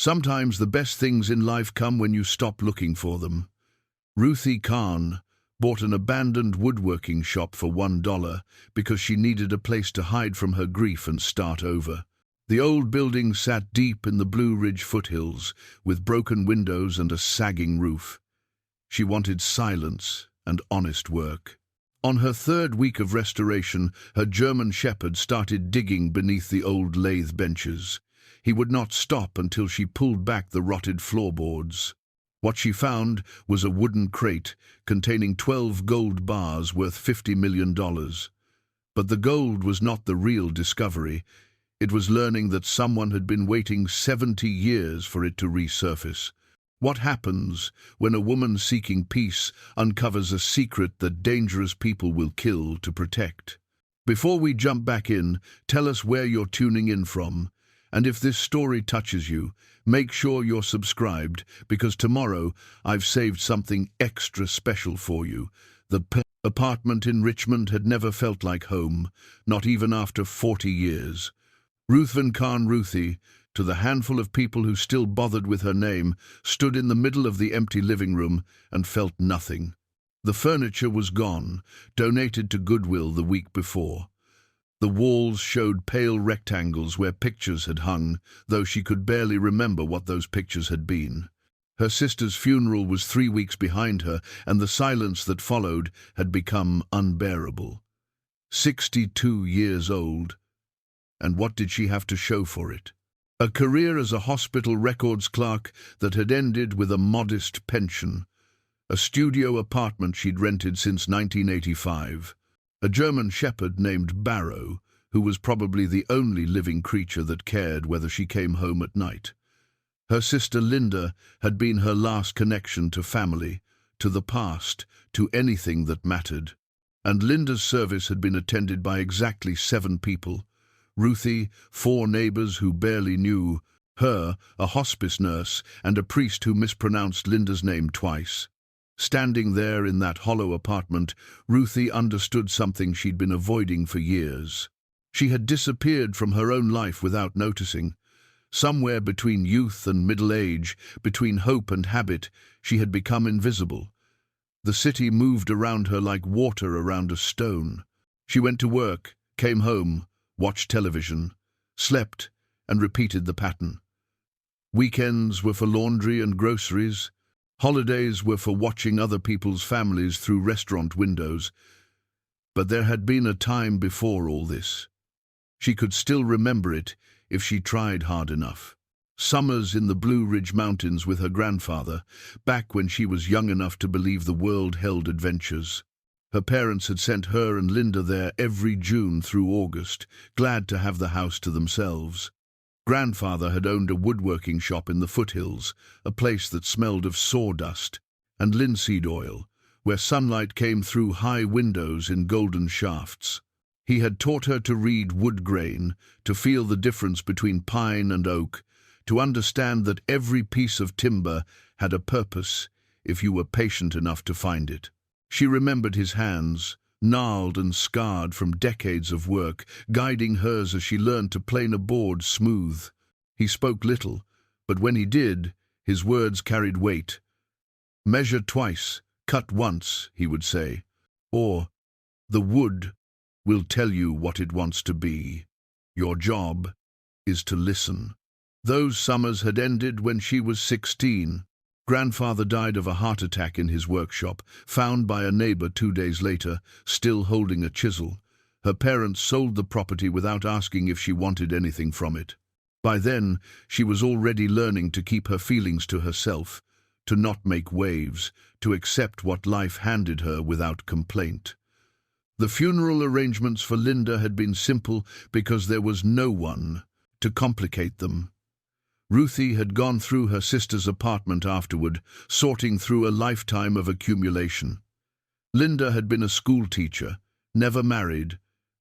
Sometimes the best things in life come when you stop looking for them. Ruthie Karn bought an abandoned woodworking shop for $1 because she needed a place to hide from her grief and start over. The old building sat deep in the Blue Ridge foothills, with broken windows and a sagging roof. She wanted silence and honest work. On her third week of restoration, her German shepherd started digging beneath the old lathe benches. He would not stop until she pulled back the rotted floorboards. What she found was a wooden crate containing 12 gold bars worth $50 million. But the gold was not the real discovery. It was learning that someone had been waiting 70 years for it to resurface. What happens when a woman seeking peace uncovers a secret that dangerous people will kill to protect? Before we jump back in, tell us where you're tuning in from. And if this story touches you, make sure you're subscribed, because tomorrow I've saved something extra special for you. The apartment in Richmond had never felt like home, not even after 40 years. Ruthie Karn, Ruthie, to the handful of people who still bothered with her name, stood in the middle of the empty living room and felt nothing. The furniture was gone, donated to Goodwill the week before. The walls showed pale rectangles where pictures had hung, though she could barely remember what those pictures had been. Her sister's funeral was 3 weeks behind her, and the silence that followed had become unbearable. 62 years old. And what did she have to show for it? A career as a hospital records clerk that had ended with a modest pension. A studio apartment she'd rented since 1985. A German shepherd named Barrow, who was probably the only living creature that cared whether she came home at night. Her sister Linda had been her last connection to family, to the past, to anything that mattered. And Linda's service had been attended by exactly 7 people. Ruthie, 4 neighbors who barely knew her, a hospice nurse, and a priest who mispronounced Linda's name twice. Standing there in that hollow apartment, Ruthie understood something she'd been avoiding for years. She had disappeared from her own life without noticing. Somewhere between youth and middle age, between hope and habit, she had become invisible. The city moved around her like water around a stone. She went to work, came home, watched television, slept, and repeated the pattern. Weekends were for laundry and groceries. Holidays were for watching other people's families through restaurant windows. But there had been a time before all this. She could still remember it if she tried hard enough. Summers in the Blue Ridge Mountains with her grandfather, back when she was young enough to believe the world held adventures. Her parents had sent her and Linda there every June through August, glad to have the house to themselves. Grandfather had owned a woodworking shop in the foothills, a place that smelled of sawdust and linseed oil, where sunlight came through high windows in golden shafts. He had taught her to read wood grain, to feel the difference between pine and oak, to understand that every piece of timber had a purpose if you were patient enough to find it. She remembered his hands, gnarled and scarred from decades of work, guiding hers as she learned to plane a board smooth. He spoke little, but when he did, his words carried weight. "Measure twice, cut once," he would say, or, "The wood will tell you what it wants to be. Your job is to listen." Those summers had ended when she was 16. Grandfather died of a heart attack in his workshop, found by a neighbor 2 days later, still holding a chisel. Her parents sold the property without asking if she wanted anything from it. By then, she was already learning to keep her feelings to herself, to not make waves, to accept what life handed her without complaint. The funeral arrangements for Linda had been simple because there was no one to complicate them. Ruthie had gone through her sister's apartment afterward, sorting through a lifetime of accumulation. Linda had been a school teacher, never married,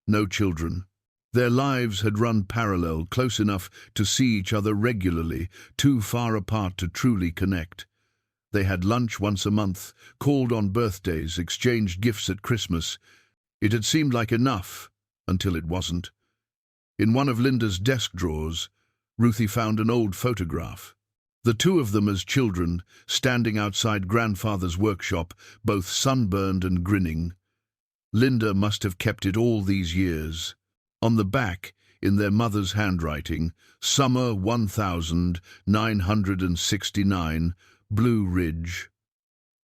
no children. Their lives had run parallel, close enough to see each other regularly, too far apart to truly connect. They had lunch once a month, called on birthdays, exchanged gifts at Christmas. It had seemed like enough, until it wasn't. In one of Linda's desk drawers, Ruthie found an old photograph. The two of them as children, standing outside grandfather's workshop, both sunburned and grinning. Linda must have kept it all these years. On the back, in their mother's handwriting, Summer 1969, Blue Ridge.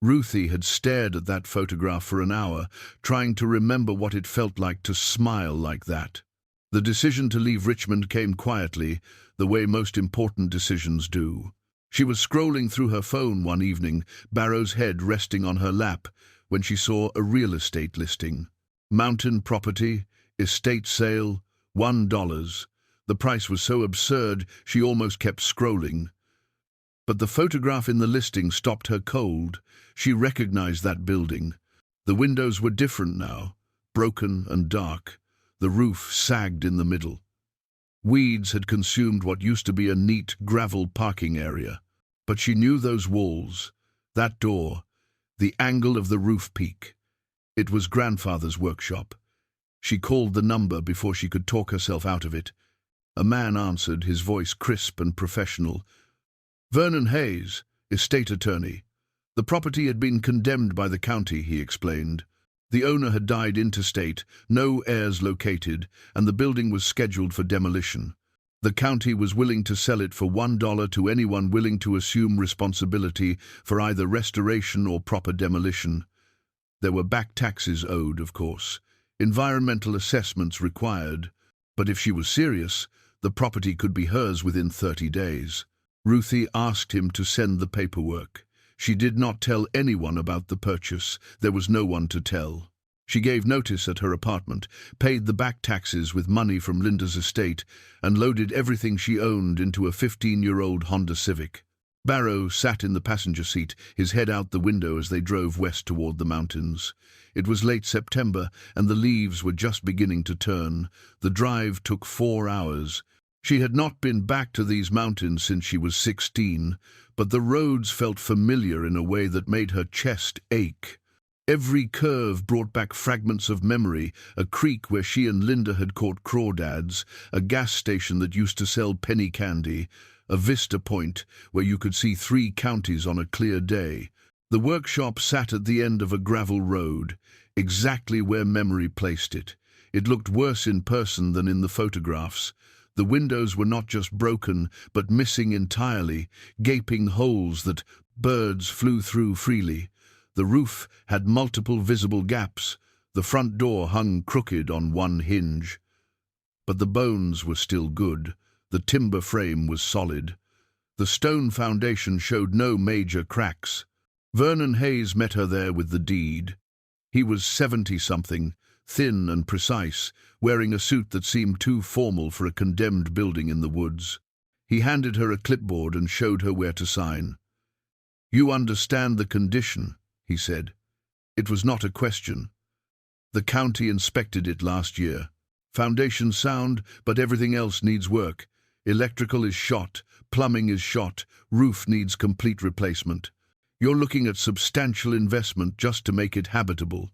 Ruthie had stared at that photograph for an hour, trying to remember what it felt like to smile like that. The decision to leave Richmond came quietly, the way most important decisions do. She was scrolling through her phone one evening, Barrow's head resting on her lap, when she saw a real estate listing. Mountain property, estate sale, $1. The price was so absurd she almost kept scrolling. But the photograph in the listing stopped her cold. She recognized that building. The windows were different now, broken and dark. The roof sagged in the middle. Weeds had consumed what used to be a neat gravel parking area. But she knew those walls, that door, the angle of the roof peak. It was grandfather's workshop. She called the number before she could talk herself out of it. A man answered, his voice crisp and professional. Vernon Hayes, estate attorney. The property had been condemned by the county, he explained. The owner had died intestate, no heirs located, and the building was scheduled for demolition. The county was willing to sell it for $1 to anyone willing to assume responsibility for either restoration or proper demolition. There were back taxes owed, of course, environmental assessments required, but if she was serious, the property could be hers within 30 days. Ruthie asked him to send the paperwork. She did not tell anyone about the purchase. There was no one to tell. She gave notice at her apartment, paid the back taxes with money from Linda's estate, and loaded everything she owned into a 15-year-old Honda Civic. Barrow sat in the passenger seat, his head out the window as they drove west toward the mountains. It was late September, and the leaves were just beginning to turn. The drive took 4 hours. She had not been back to these mountains since she was 16, but the roads felt familiar in a way that made her chest ache. Every curve brought back fragments of memory, a creek where she and Linda had caught crawdads, a gas station that used to sell penny candy, a vista point where you could see 3 counties on a clear day. The workshop sat at the end of a gravel road, exactly where memory placed it. It looked worse in person than in the photographs. The windows were not just broken, but missing entirely, gaping holes that birds flew through freely. The roof had multiple visible gaps. The front door hung crooked on one hinge. But the bones were still good. The timber frame was solid. The stone foundation showed no major cracks. Vernon Hayes met her there with the deed. He was 70-something, thin and precise, wearing a suit that seemed too formal for a condemned building in the woods. He handed her a clipboard and showed her where to sign. "You understand the condition," he said. It was not a question. The county inspected it last year. Foundation sound, but everything else needs work. Electrical is shot, plumbing is shot, roof needs complete replacement. You're looking at substantial investment just to make it habitable.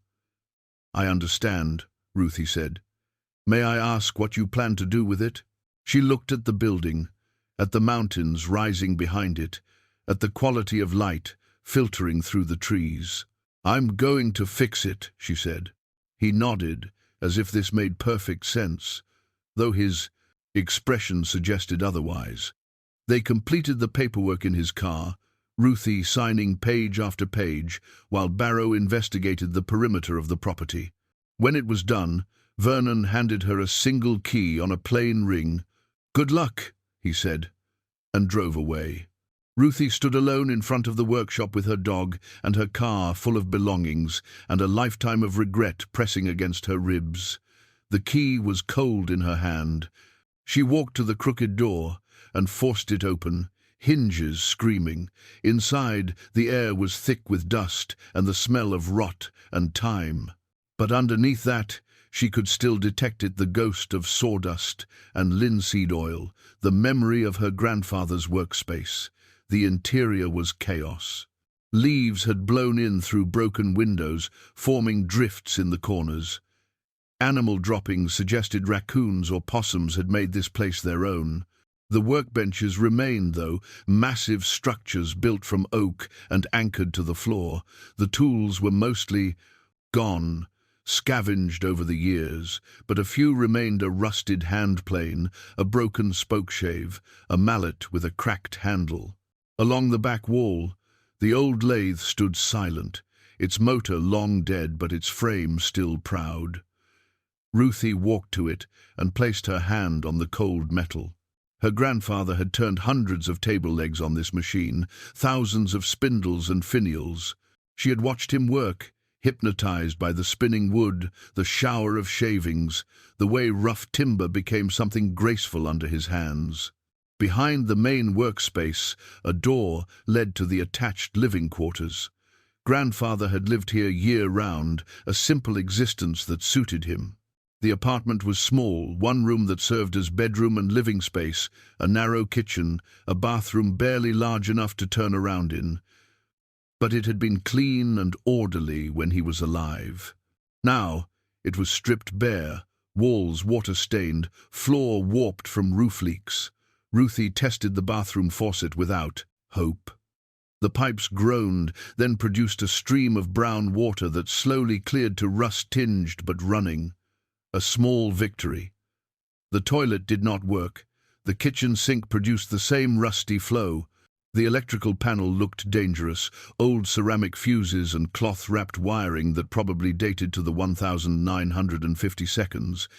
"I understand," Ruthie said. "May I ask what you plan to do with it?" She looked at the building, at the mountains rising behind it, at the quality of light filtering through the trees. "I'm going to fix it," she said. He nodded, as if this made perfect sense, though his expression suggested otherwise. They completed the paperwork in his car, Ruthie signing page after page, while Barrow investigated the perimeter of the property. When it was done, Vernon handed her a single key on a plain ring. "Good luck," he said, and drove away. Ruthie stood alone in front of the workshop with her dog and her car full of belongings and a lifetime of regret pressing against her ribs. The key was cold in her hand. She walked to the crooked door and forced it open, hinges screaming. Inside, the air was thick with dust and the smell of rot and time. But underneath that, she could still detect it, the ghost of sawdust and linseed oil, the memory of her grandfather's workspace. The interior was chaos. Leaves had blown in through broken windows, forming drifts in the corners. Animal droppings suggested raccoons or possums had made this place their own. The workbenches remained, though, massive structures built from oak and anchored to the floor. The tools were mostly gone, scavenged over the years, but a few remained: a rusted hand plane, a broken spokeshave, a mallet with a cracked handle. Along the back wall, the old lathe stood silent, its motor long dead but its frame still proud. Ruthie walked to it and placed her hand on the cold metal. Her grandfather had turned hundreds of table legs on this machine, thousands of spindles and finials. She had watched him work, hypnotized by the spinning wood, the shower of shavings, the way rough timber became something graceful under his hands. Behind the main workspace, a door led to the attached living quarters. Grandfather had lived here year-round, a simple existence that suited him. The apartment was small, one room that served as bedroom and living space, a narrow kitchen, a bathroom barely large enough to turn around in. But it had been clean and orderly when he was alive. Now it was stripped bare, walls water-stained, floor warped from roof leaks. Ruthie tested the bathroom faucet without hope. The pipes groaned, then produced a stream of brown water that slowly cleared to rust-tinged but running. A small victory. The toilet did not work. The kitchen sink produced the same rusty flow. The electrical panel looked dangerous, old ceramic fuses and cloth-wrapped wiring that probably dated to the 1950 seconds.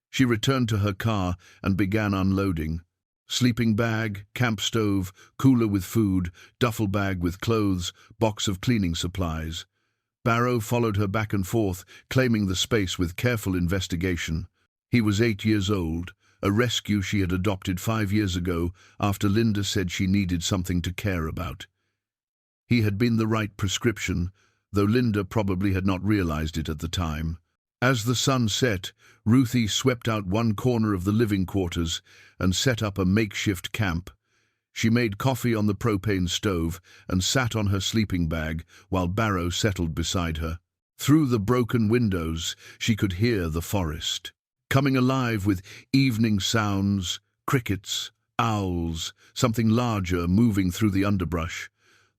She returned to her car and began unloading. Sleeping bag, camp stove, cooler with food, duffel bag with clothes, box of cleaning supplies. Barrow followed her back and forth, claiming the space with careful investigation. He was 8 years old, a rescue she had adopted 5 years ago after Linda said she needed something to care about. He had been the right prescription, though Linda probably had not realized it at the time. As the sun set, Ruthie swept out one corner of the living quarters and set up a makeshift camp. She made coffee on the propane stove and sat on her sleeping bag while Barrow settled beside her. Through the broken windows, she could hear the forest, coming alive with evening sounds, crickets, owls, something larger moving through the underbrush.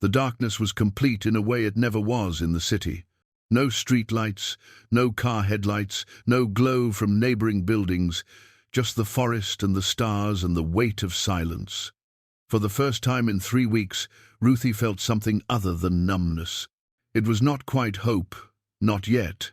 The darkness was complete in a way it never was in the city. No streetlights, no car headlights, no glow from neighboring buildings, just the forest and the stars and the weight of silence. For the first time in 3 weeks, Ruthie felt something other than numbness. It was not quite hope, not yet,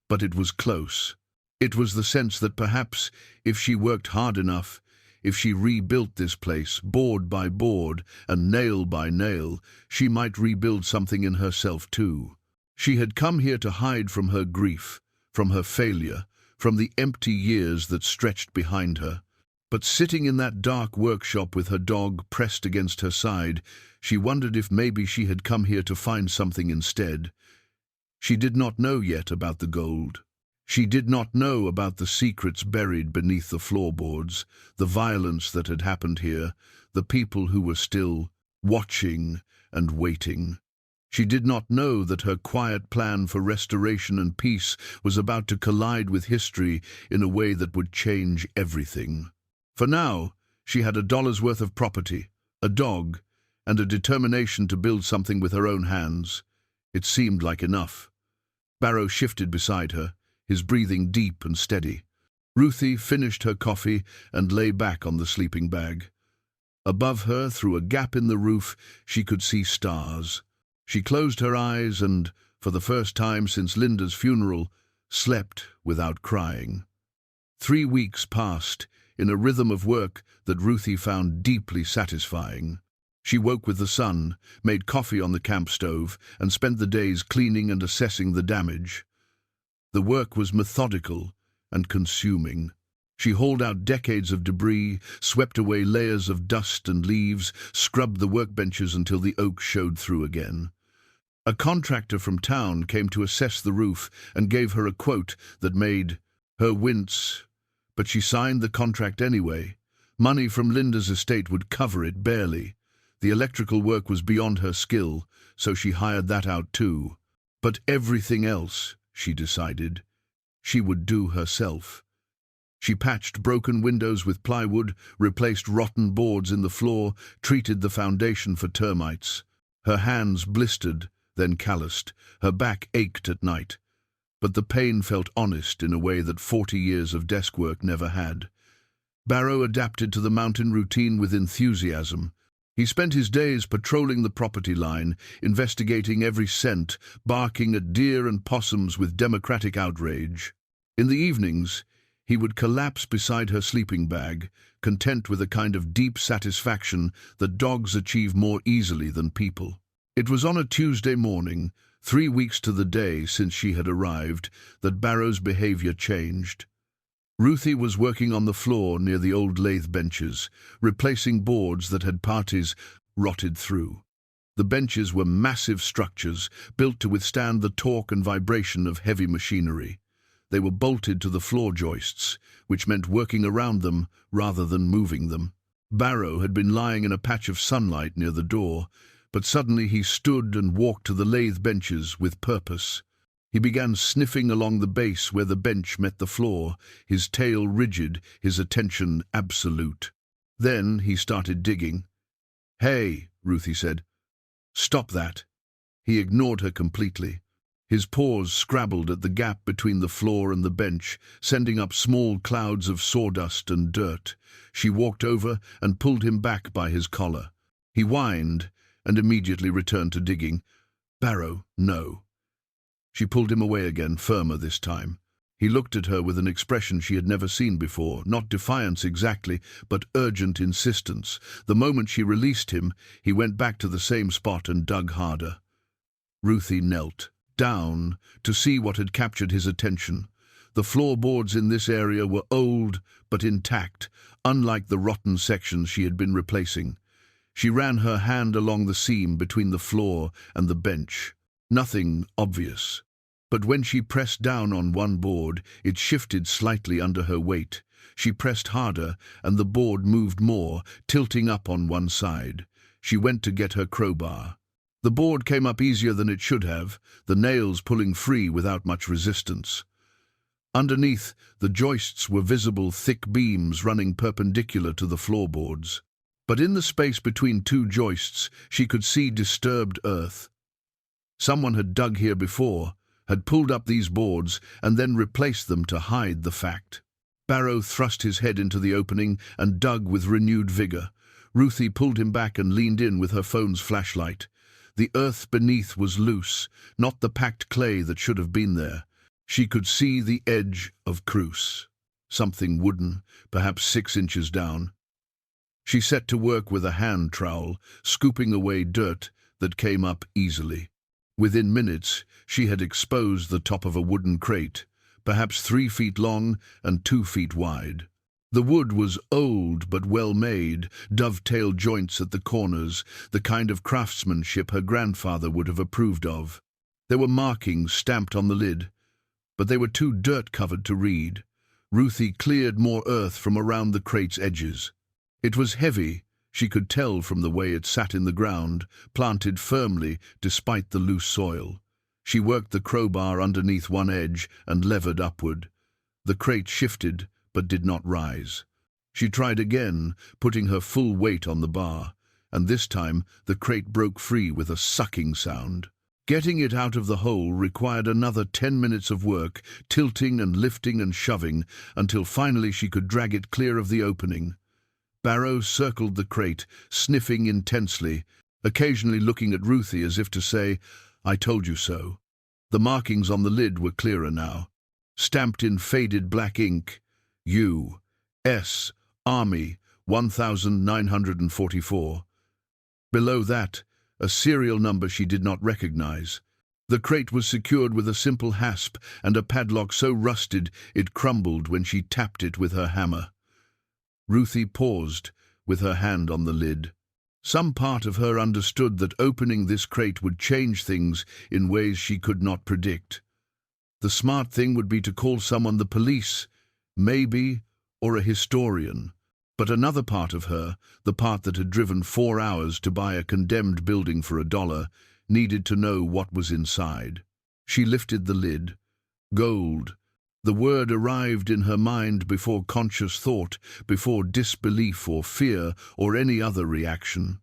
but it was close. It was the sense that perhaps, if she worked hard enough, if she rebuilt this place, board by board and nail by nail, she might rebuild something in herself too. She had come here to hide from her grief, from her failure, from the empty years that stretched behind her. But sitting in that dark workshop with her dog pressed against her side, she wondered if maybe she had come here to find something instead. She did not know yet about the gold. She did not know about the secrets buried beneath the floorboards, the violence that had happened here, the people who were still watching and waiting. She did not know that her quiet plan for restoration and peace was about to collide with history in a way that would change everything. For now, she had $1 worth of property, a dog, and a determination to build something with her own hands. It seemed like enough. Barrow shifted beside her, his breathing deep and steady. Ruthie finished her coffee and lay back on the sleeping bag. Above her, through a gap in the roof, she could see stars. She closed her eyes and, for the first time since Linda's funeral, slept without crying. 3 weeks passed, in a rhythm of work that Ruthie found deeply satisfying. She woke with the sun, made coffee on the camp stove, and spent the days cleaning and assessing the damage. The work was methodical and consuming. She hauled out decades of debris, swept away layers of dust and leaves, scrubbed the workbenches until the oak showed through again. A contractor from town came to assess the roof and gave her a quote that made her wince, but she signed the contract anyway. Money from Linda's estate would cover it barely. The electrical work was beyond her skill, so she hired that out too. But everything else, she decided, she would do herself. She patched broken windows with plywood, replaced rotten boards in the floor, treated the foundation for termites. Her hands blistered, then calloused. Her back ached at night. But the pain felt honest in a way that 40 years of desk work never had. Barrow adapted to the mountain routine with enthusiasm. He spent his days patrolling the property line, investigating every scent, barking at deer and possums with democratic outrage. In the evenings, he would collapse beside her sleeping bag, content with a kind of deep satisfaction that dogs achieve more easily than people. It was on a Tuesday morning, 3 weeks to the day since she had arrived, that Barrow's behavior changed. Ruthie was working on the floor near the old lathe benches, replacing boards that had parties rotted through. The benches were massive structures, built to withstand the torque and vibration of heavy machinery. They were bolted to the floor joists, which meant working around them rather than moving them. Barrow had been lying in a patch of sunlight near the door, but suddenly he stood and walked to the lathe benches with purpose. He began sniffing along the base where the bench met the floor, his tail rigid, his attention absolute. Then he started digging. "Hey," Ruthie said. "Stop that." He ignored her completely. His paws scrabbled at the gap between the floor and the bench, sending up small clouds of sawdust and dirt. She walked over and pulled him back by his collar. He whined and immediately returned to digging. "Barrow, no." She pulled him away again, firmer this time. He looked at her with an expression she had never seen before, not defiance exactly, but urgent insistence. The moment she released him, he went back to the same spot and dug harder. Ruthie knelt down to see what had captured his attention. The floorboards in this area were old but intact, unlike the rotten sections she had been replacing. She ran her hand along the seam between the floor and the bench. Nothing obvious. But when she pressed down on one board, it shifted slightly under her weight. She pressed harder, and the board moved more, tilting up on one side. She went to get her crowbar. The board came up easier than it should have, the nails pulling free without much resistance. Underneath, the joists were visible thick beams running perpendicular to the floorboards. But in the space between two joists, she could see disturbed earth. Someone had dug here before, had pulled up these boards, and then replaced them to hide the fact. Barrow thrust his head into the opening and dug with renewed vigor. Ruthie pulled him back and leaned in with her phone's flashlight. The earth beneath was loose, not the packed clay that should have been there. She could see the edge of cruce, something wooden, perhaps 6 inches down. She set to work with a hand trowel, scooping away dirt that came up easily. Within minutes, she had exposed the top of a wooden crate, perhaps 3 feet long and 2 feet wide. The wood was old but well made, dovetail joints at the corners, the kind of craftsmanship her grandfather would have approved of. There were markings stamped on the lid, but they were too dirt-covered to read. Ruthie cleared more earth from around the crate's edges. It was heavy, she could tell from the way it sat in the ground, planted firmly despite the loose soil. She worked the crowbar underneath one edge and levered upward. The crate shifted, but did not rise. She tried again, putting her full weight on the bar, and this time the crate broke free with a sucking sound. Getting it out of the hole required another 10 minutes of work, tilting and lifting and shoving, until finally she could drag it clear of the opening. Barrow circled the crate, sniffing intensely, occasionally looking at Ruthie as if to say, "I told you so." The markings on the lid were clearer now. Stamped in faded black ink, U.S. Army 1944. Below that, a serial number she did not recognize. The crate was secured with a simple hasp and a padlock so rusted it crumbled when she tapped it with her hammer. Ruthie paused, with her hand on the lid. Some part of her understood that opening this crate would change things in ways she could not predict. The smart thing would be to call someone, the police, maybe, or a historian. But another part of her, the part that had driven 4 hours to buy a condemned building for $1, needed to know what was inside. She lifted the lid. Gold, The word arrived in her mind before conscious thought, before disbelief or fear or any other reaction.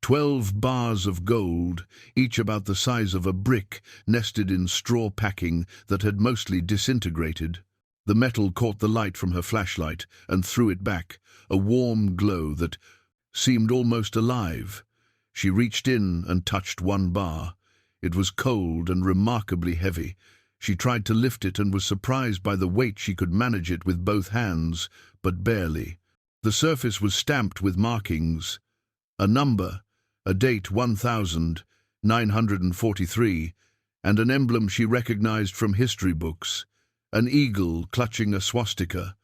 12 bars of gold, each about the size of a brick, nested in straw packing that had mostly disintegrated. The metal caught the light from her flashlight and threw it back, a warm glow that seemed almost alive. She reached in and touched one bar. It was cold and remarkably heavy. She tried to lift it and was surprised by the weight. She could manage it with both hands, but barely. The surface was stamped with markings. A number, a date 1943, and an emblem she recognized from history books. An eagle clutching a swastika.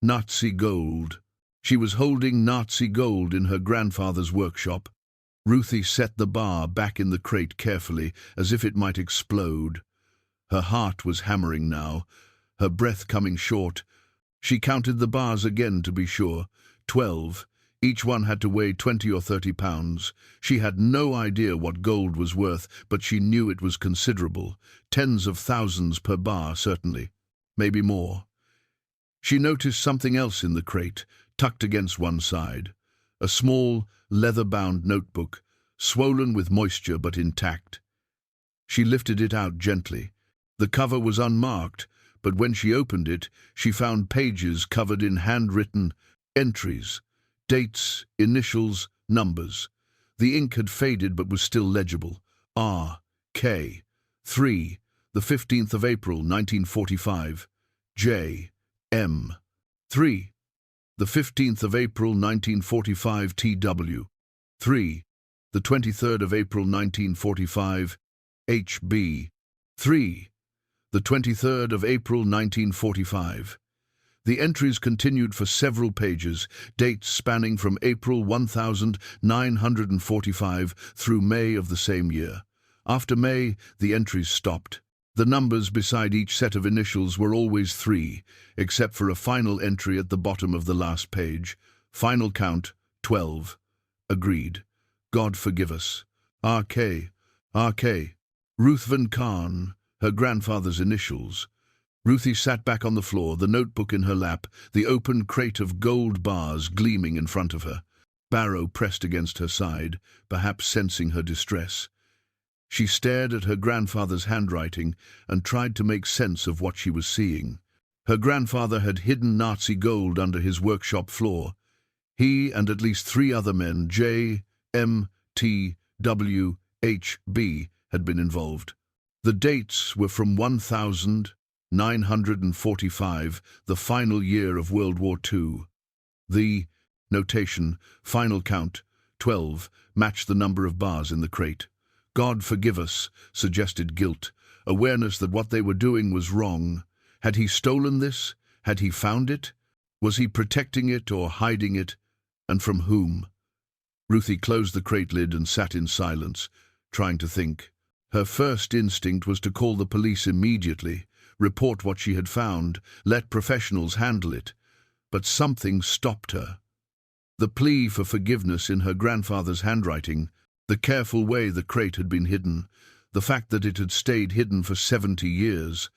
Nazi gold. She was holding Nazi gold in her grandfather's workshop. Ruthie set the bar back in the crate carefully, as if it might explode. Her heart was hammering now, her breath coming short. She counted the bars again to be sure. 12. Each one had to weigh 20 or 30 pounds. She had no idea what gold was worth, but she knew it was considerable. Tens of thousands per bar, certainly. Maybe more. She noticed something else in the crate, tucked against one side. A small, leather-bound notebook, swollen with moisture but intact. She lifted it out gently. The cover was unmarked, but when she opened it, she found pages covered in handwritten entries, dates, initials, numbers. The ink had faded but was still legible. R. K. 3. The 15th of April, 1945. J. M. 3. The 15th of April, 1945. T.W. 3. The 23rd of April, 1945. H.B. 3. The 23rd of April, 1945. The entries continued for several pages, dates spanning from April 1945 through May of the same year. After May, the entries stopped. The numbers beside each set of initials were always 3, except for a final entry at the bottom of the last page. Final count, 12. Agreed. God forgive us. R.K. R.K. Ruthie Karn, her grandfather's initials. Ruthie sat back on the floor, the notebook in her lap, the open crate of gold bars gleaming in front of her. Barrow pressed against her side, perhaps sensing her distress. She stared at her grandfather's handwriting and tried to make sense of what she was seeing. Her grandfather had hidden Nazi gold under his workshop floor. He and at least 3 other men, J, M, T, W, H, B, had been involved. The dates were from 1945, the final year of World War II. The notation, final count, 12, matched the number of bars in the crate. God forgive us, suggested guilt, awareness that what they were doing was wrong. Had he stolen this? Had he found it? Was he protecting it or hiding it? And from whom? Ruthie closed the crate lid and sat in silence, trying to think. Her first instinct was to call the police immediately, report what she had found, let professionals handle it. But something stopped her. The plea for forgiveness in her grandfather's handwriting, the careful way the crate had been hidden, the fact that it had stayed hidden for 70 years.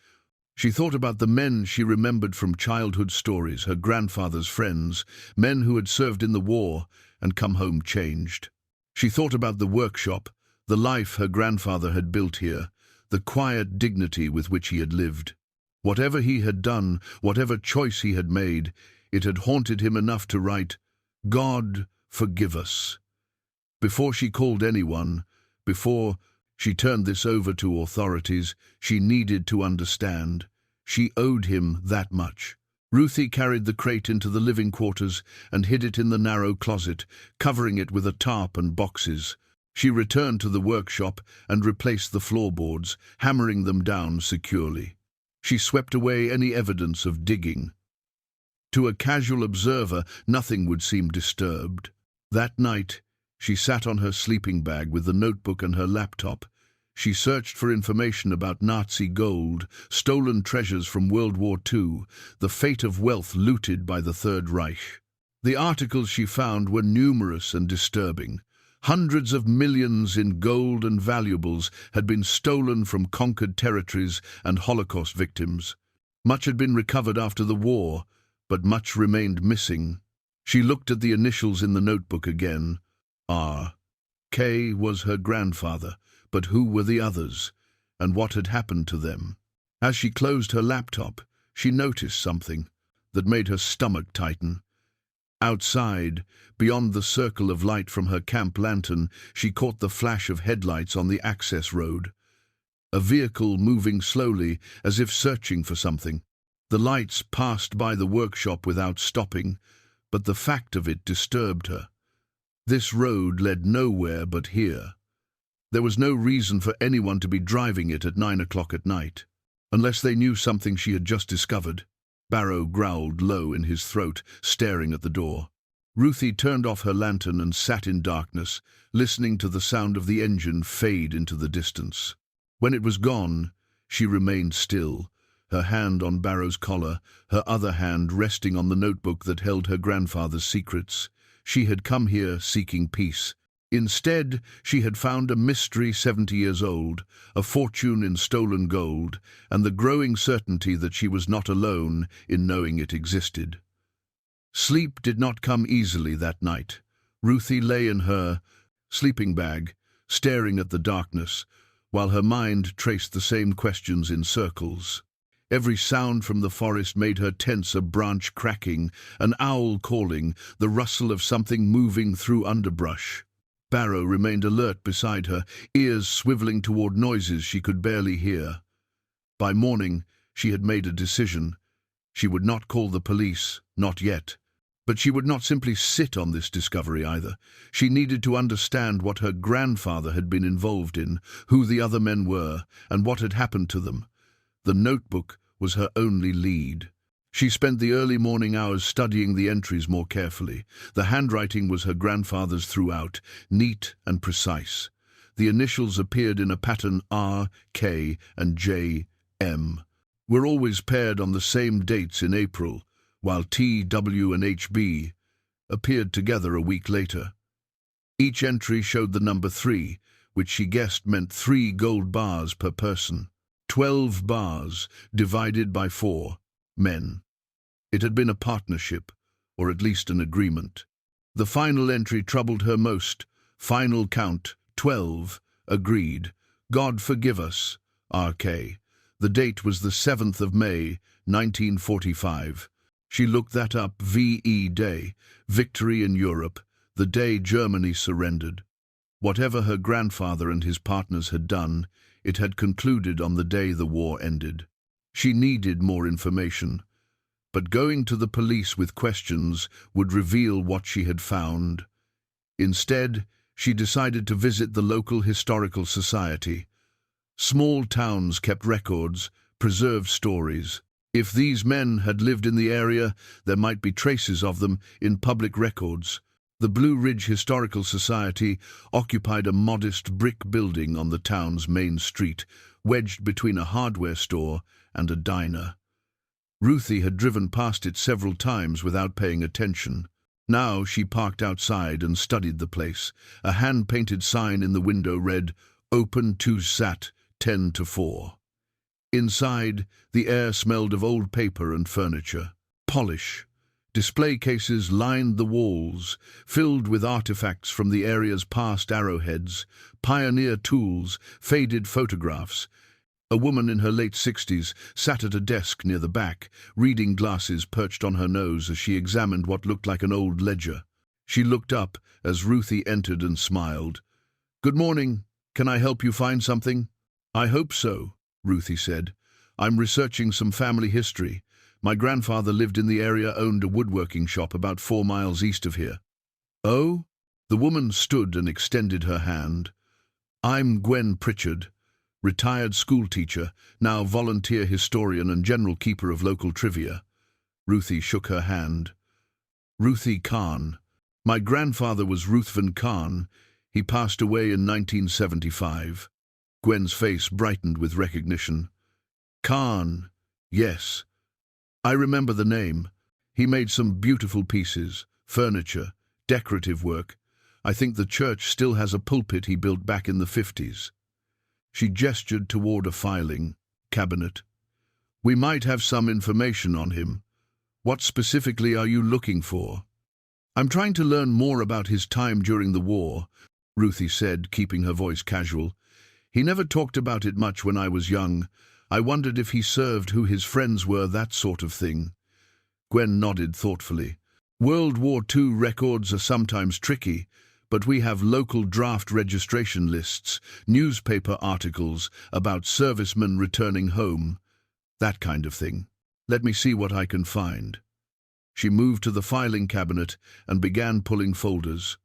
She thought about the men she remembered from childhood stories, her grandfather's friends, men who had served in the war and come home changed. She thought about the workshop, the life her grandfather had built here, the quiet dignity with which he had lived. Whatever he had done, whatever choice he had made, it had haunted him enough to write, God forgive us. Before she called anyone, before she turned this over to authorities, she needed to understand. She owed him that much. Ruthie carried the crate into the living quarters and hid it in the narrow closet, covering it with a tarp and boxes. She returned to the workshop and replaced the floorboards, hammering them down securely. She swept away any evidence of digging. To a casual observer, nothing would seem disturbed. That night, she sat on her sleeping bag with the notebook and her laptop. She searched for information about Nazi gold, stolen treasures from World War II, the fate of wealth looted by the Third Reich. The articles she found were numerous and disturbing. Hundreds of millions in gold and valuables had been stolen from conquered territories and Holocaust victims. Much had been recovered after the war, but much remained missing. She looked at the initials in the notebook again. R. K was her grandfather, but who were the others, and what had happened to them? As she closed her laptop, she noticed something that made her stomach tighten. Outside, beyond the circle of light from her camp lantern, she caught the flash of headlights on the access road. A vehicle moving slowly, as if searching for something. The lights passed by the workshop without stopping, but the fact of it disturbed her. This road led nowhere but here. There was no reason for anyone to be driving it at 9 o'clock at night, unless they knew something she had just discovered. Barrow growled low in his throat, staring at the door. Ruthie turned off her lantern and sat in darkness, listening to the sound of the engine fade into the distance. When it was gone, she remained still, her hand on Barrow's collar, her other hand resting on the notebook that held her grandfather's secrets. She had come here seeking peace. Instead, she had found a mystery 70 years old, a fortune in stolen gold, and the growing certainty that she was not alone in knowing it existed. Sleep did not come easily that night. Ruthie lay in her sleeping bag, staring at the darkness, while her mind traced the same questions in circles. Every sound from the forest made her tense, a branch cracking, an owl calling, the rustle of something moving through underbrush. Barrow remained alert beside her, ears swiveling toward noises she could barely hear. By morning, she had made a decision. She would not call the police, not yet. But she would not simply sit on this discovery either. She needed to understand what her grandfather had been involved in, who the other men were, and what had happened to them. The notebook was her only lead. She spent the early morning hours studying the entries more carefully. The handwriting was her grandfather's throughout, neat and precise. The initials appeared in a pattern R, K, and J, M. Were always paired on the same dates in April, while T, W, and HB appeared together a week later. Each entry showed the number 3, which she guessed meant 3 gold bars per person. 12 bars, divided by 4 men. It had been a partnership, or at least an agreement. The final entry troubled her most. Final count, 12, agreed. God forgive us, RK. The date was the 7th of May, 1945. She looked that up, VE Day, Victory in Europe, the day Germany surrendered. Whatever her grandfather and his partners had done, it had concluded on the day the war ended. She needed more information, but going to the police with questions would reveal what she had found. Instead, she decided to visit the local historical society. Small towns kept records, preserved stories. If these men had lived in the area, there might be traces of them in public records. The Blue Ridge Historical Society occupied a modest brick building on the town's main street, wedged between a hardware store and a diner. Ruthie had driven past it several times without paying attention. Now she parked outside and studied the place. A hand-painted sign in the window read, "Open to Sat, 10 to 4. Inside, the air smelled of old paper and furniture. Polish. Display cases lined the walls, filled with artifacts from the area's past arrowheads, pioneer tools, faded photographs. A woman in her late 60s sat at a desk near the back, reading glasses perched on her nose as she examined what looked like an old ledger. She looked up as Ruthie entered and smiled. "Good morning. Can I help you find something?" "I hope so," Ruthie said. "I'm researching some family history. My grandfather lived in the area, owned a woodworking shop about 4 miles east of here." "Oh?" The woman stood and extended her hand. "I'm Gwen Pritchard, retired schoolteacher, now volunteer historian and general keeper of local trivia." Ruthie shook her hand. "Ruthie Karn. My grandfather was Ruthven Karn. He passed away in 1975. Gwen's face brightened with recognition. "Karn, yes. I remember the name. He made some beautiful pieces, furniture, decorative work. I think the church still has a pulpit he built back in the 50s. She gestured toward a filing cabinet. We might have some information on him. What specifically are you looking for? I'm trying to learn more about his time during the war, Ruthie said, keeping her voice casual. He never talked about it much when I was young. I wondered if he served, who his friends were, that sort of thing. Gwen nodded thoughtfully. World War II records are sometimes tricky, but we have local draft registration lists, newspaper articles about servicemen returning home, that kind of thing. Let me see what I can find. She moved to the filing cabinet and began pulling folders.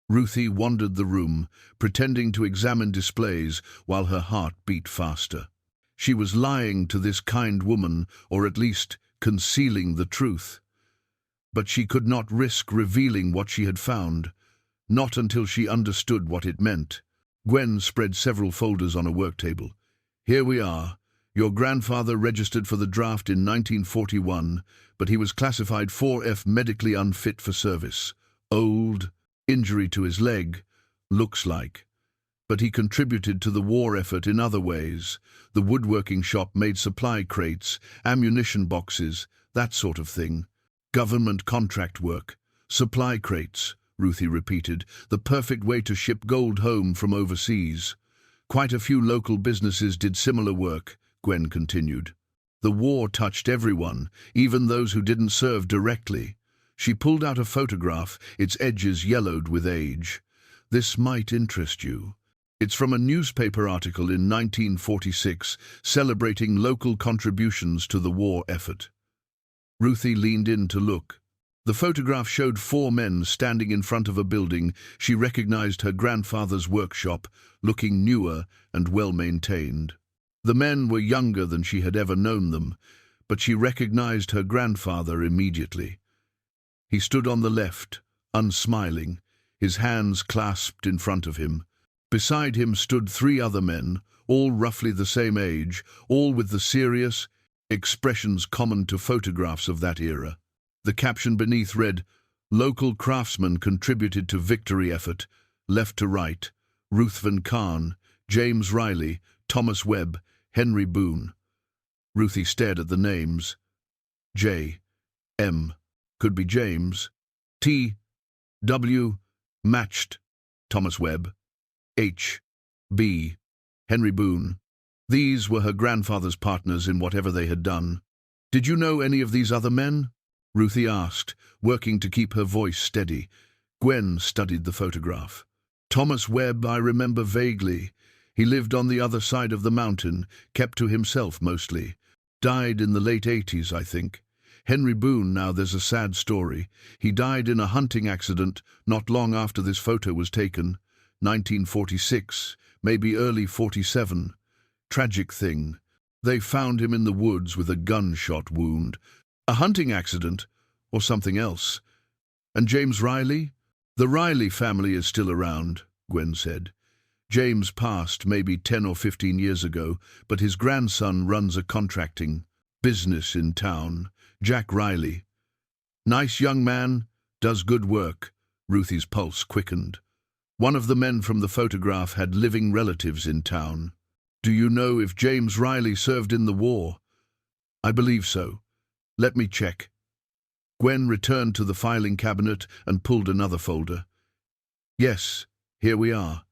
Ruthie wandered the room, pretending to examine displays while her heart beat faster. She was lying to this kind woman, or at least concealing the truth. But she could not risk revealing what she had found, not until she understood what it meant. Gwen spread several folders on a work table. Here we are. Your grandfather registered for the draft in 1941, but he was classified 4F, medically unfit for service. Old, injury to his leg, looks like. But he contributed to the war effort in other ways. The woodworking shop made supply crates, ammunition boxes, that sort of thing. Government contract work. Supply crates, Ruthie repeated, the perfect way to ship gold home from overseas. Quite a few local businesses did similar work, Gwen continued. The war touched everyone, even those who didn't serve directly. She pulled out a photograph, its edges yellowed with age. This might interest you. It's from a newspaper article in 1946, celebrating local contributions to the war effort. Ruthie leaned in to look. The photograph showed 4 men standing in front of a building. She recognized her grandfather's workshop, looking newer and well-maintained. The men were younger than she had ever known them, but she recognized her grandfather immediately. He stood on the left, unsmiling, his hands clasped in front of him. Beside him stood 3 other men, all roughly the same age, all with the serious expressions common to photographs of that era. The caption beneath read, "Local craftsmen contributed to victory effort, left to right, Ruthie Karn, James Riley, Thomas Webb, Henry Boone." Ruthie stared at the names. J. M. Could be James. T. W. Matched. Thomas Webb. H. B. Henry Boone. These were her grandfather's partners in whatever they had done. "Did you know any of these other men?" Ruthie asked, working to keep her voice steady. Gwen studied the photograph. "Thomas Webb I remember vaguely. He lived on the other side of the mountain, kept to himself mostly. Died in the late 80s, I think. Henry Boone, now there's a sad story. He died in a hunting accident not long after this photo was taken. 1946, maybe early 47. Tragic thing. They found him in the woods with a gunshot wound. A hunting accident, or something else. And James Riley? The Riley family is still around," Gwen said. "James passed maybe 10 or 15 years ago, but his grandson runs a contracting business in town, Jack Riley. Nice young man, does good work." Ruthie's pulse quickened. One of the men from the photograph had living relatives in town. "Do you know if James Riley served in the war?" "I believe so. Let me check." Gwen returned to the filing cabinet and pulled another folder. "Yes, here we are.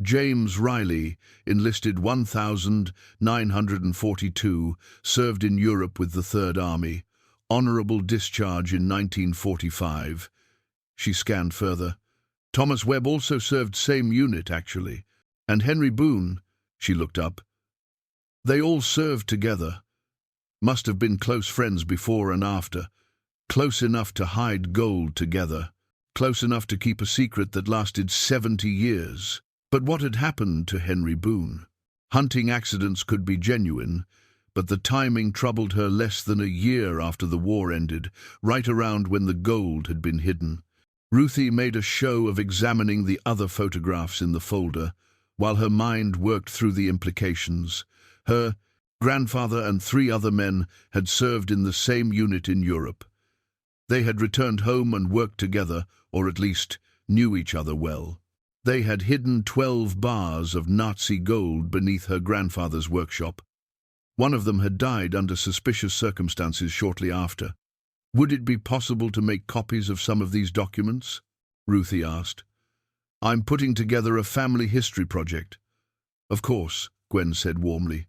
James Riley, enlisted 1942, served in Europe with the Third Army. Honorable discharge in 1945. She scanned further. Thomas Webb also served same unit, actually. And Henry Boone, she looked up. They all served together. Must have been close friends before and after. Close enough to hide gold together. Close enough to keep a secret that lasted 70 years. But what had happened to Henry Boone? Hunting accidents could be genuine, but the timing troubled her less than a year after the war ended, right around when the gold had been hidden. Ruthie made a show of examining the other photographs in the folder, while her mind worked through the implications. Her grandfather and 3 other men had served in the same unit in Europe. They had returned home and worked together, or at least knew each other well. They had hidden 12 bars of Nazi gold beneath her grandfather's workshop. One of them had died under suspicious circumstances shortly after. Would it be possible to make copies of some of these documents? Ruthie asked. I'm putting together a family history project. Of course, Gwen said warmly.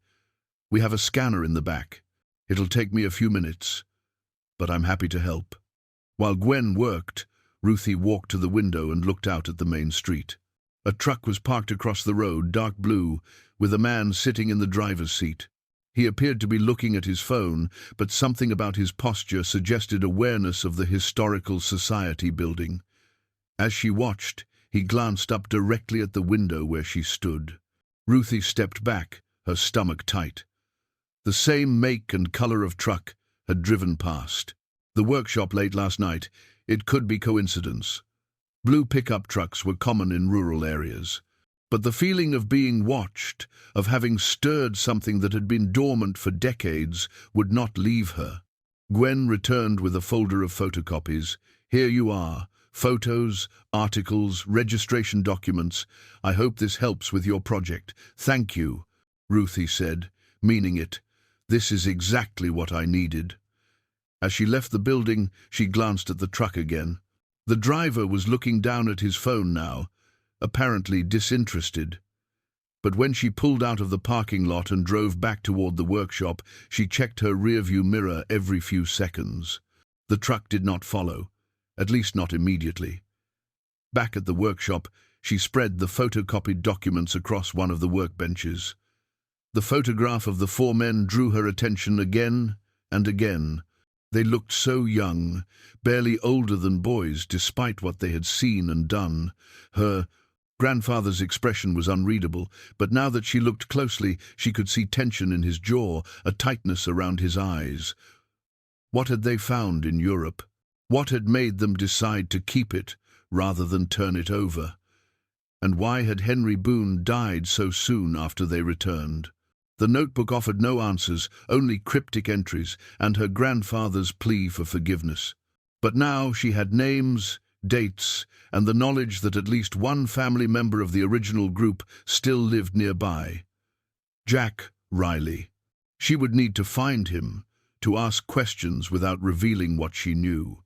We have a scanner in the back. It'll take me a few minutes, but I'm happy to help. While Gwen worked, Ruthie walked to the window and looked out at the main street. A truck was parked across the road, dark blue, with a man sitting in the driver's seat. He appeared to be looking at his phone, but something about his posture suggested awareness of the historical society building. As she watched, he glanced up directly at the window where she stood. Ruthie stepped back, her stomach tight. The same make and color of truck had driven past. The workshop late last night. It could be coincidence. Blue pickup trucks were common in rural areas. But the feeling of being watched, of having stirred something that had been dormant for decades, would not leave her. Gwen returned with a folder of photocopies. Here you are. Photos, articles, registration documents. I hope this helps with your project. Thank you, Ruthie said, meaning it. This is exactly what I needed. As she left the building, she glanced at the truck again. The driver was looking down at his phone now, apparently disinterested. But when she pulled out of the parking lot and drove back toward the workshop, she checked her rearview mirror every few seconds. The truck did not follow, at least not immediately. Back at the workshop, she spread the photocopied documents across one of the workbenches. The photograph of the four men drew her attention again and again. They looked so young, barely older than boys, despite what they had seen and done. Her grandfather's expression was unreadable, but now that she looked closely, she could see tension in his jaw, a tightness around his eyes. What had they found in Europe? What had made them decide to keep it rather than turn it over? And why had Henry Boone died so soon after they returned? The notebook offered no answers, only cryptic entries, and her grandfather's plea for forgiveness. But now she had names, dates, and the knowledge that at least one family member of the original group still lived nearby. Jack Riley. She would need to find him, to ask questions without revealing what she knew.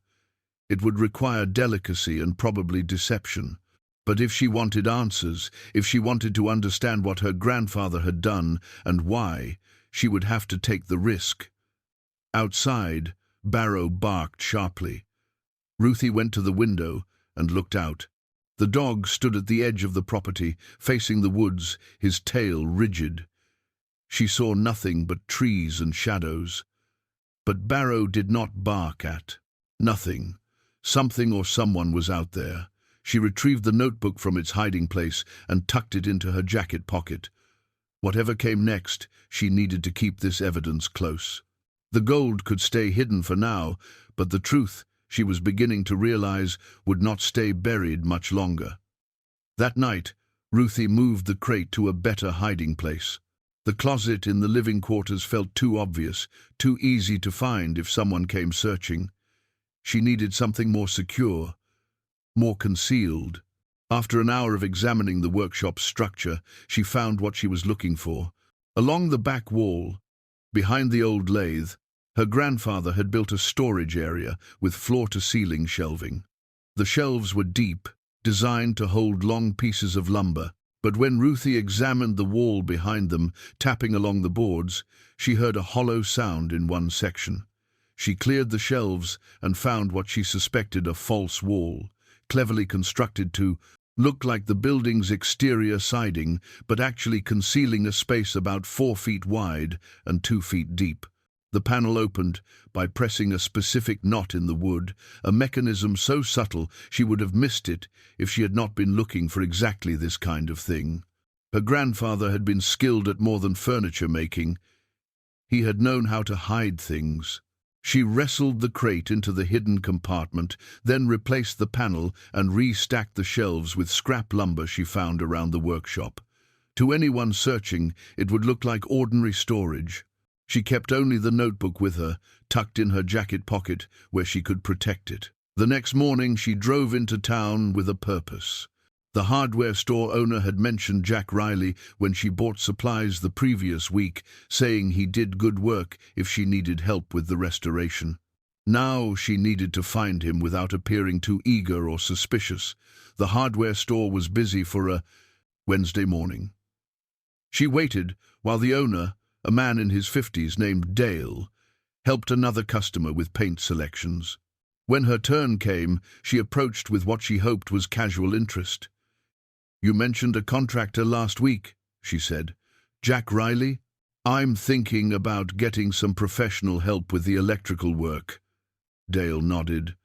It would require delicacy and probably deception. But if she wanted answers, if she wanted to understand what her grandfather had done and why, she would have to take the risk. Outside, Barrow barked sharply. Ruthie went to the window and looked out. The dog stood at the edge of the property, facing the woods, his tail rigid. She saw nothing but trees and shadows. But Barrow did not bark at nothing. Something or someone was out there. She retrieved the notebook from its hiding place and tucked it into her jacket pocket. Whatever came next, she needed to keep this evidence close. The gold could stay hidden for now, but the truth, she was beginning to realize, would not stay buried much longer. That night, Ruthie moved the crate to a better hiding place. The closet in the living quarters felt too obvious, too easy to find if someone came searching. She needed something more secure, more concealed. After an hour of examining the workshop's structure, she found what she was looking for. Along the back wall, behind the old lathe, her grandfather had built a storage area with floor-to-ceiling shelving. The shelves were deep, designed to hold long pieces of lumber, but when Ruthie examined the wall behind them, tapping along the boards, she heard a hollow sound in one section. She cleared the shelves and found what she suspected a false wall, cleverly constructed to look like the building's exterior siding, but actually concealing a space about 4 feet wide and 2 feet deep. The panel opened by pressing a specific knot in the wood, a mechanism so subtle she would have missed it if she had not been looking for exactly this kind of thing. Her grandfather had been skilled at more than furniture making. He had known how to hide things. She wrestled the crate into the hidden compartment, then replaced the panel and restacked the shelves with scrap lumber she found around the workshop. To anyone searching, it would look like ordinary storage. She kept only the notebook with her, tucked in her jacket pocket where she could protect it. The next morning she drove into town with a purpose. The hardware store owner had mentioned Jack Riley when she bought supplies the previous week, saying he did good work if she needed help with the restoration. Now she needed to find him without appearing too eager or suspicious. The hardware store was busy for a Wednesday morning. She waited while the owner, a man in his 50s named Dale, helped another customer with paint selections. When her turn came, she approached with what she hoped was casual interest. "You mentioned a contractor last week," she said. "Jack Riley? I'm thinking about getting some professional help with the electrical work." Dale nodded.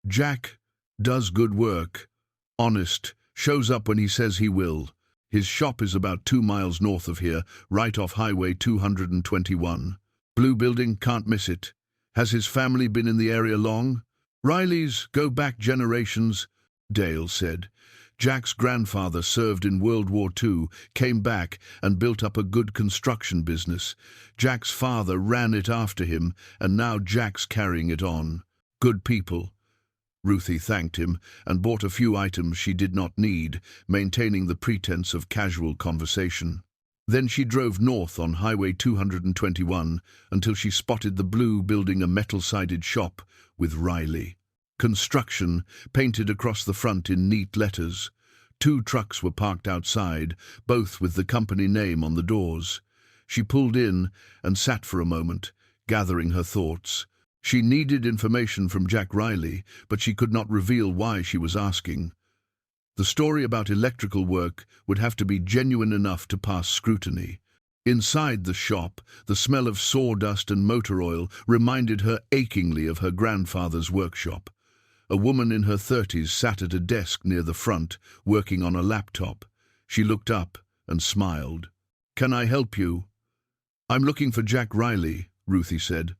"Jack does good work. Honest, shows up when he says he will. His shop is about 2 miles north of here, right off Highway 221. Blue building, can't miss it. Has his family been in the area long?" "Rileys go back generations," Dale said. "Jack's grandfather served in World War II, came back and built up a good construction business. Jack's father ran it after him, and now Jack's carrying it on. Good people." Ruthie thanked him and bought a few items she did not need, maintaining the pretense of casual conversation. Then she drove north on Highway 221 until she spotted the blue building, a metal-sided shop with Riley. Construction painted across the front in neat letters. 2 trucks were parked outside, both with the company name on the doors. She pulled in and sat for a moment, gathering her thoughts. She needed information from Jack Riley, but she could not reveal why she was asking. The story about electrical work would have to be genuine enough to pass scrutiny. Inside the shop, the smell of sawdust and motor oil reminded her achingly of her grandfather's workshop. A woman in her 30s sat at a desk near the front, working on a laptop. She looked up and smiled. "Can I help you?" "I'm looking for Jack Riley," Ruthie said.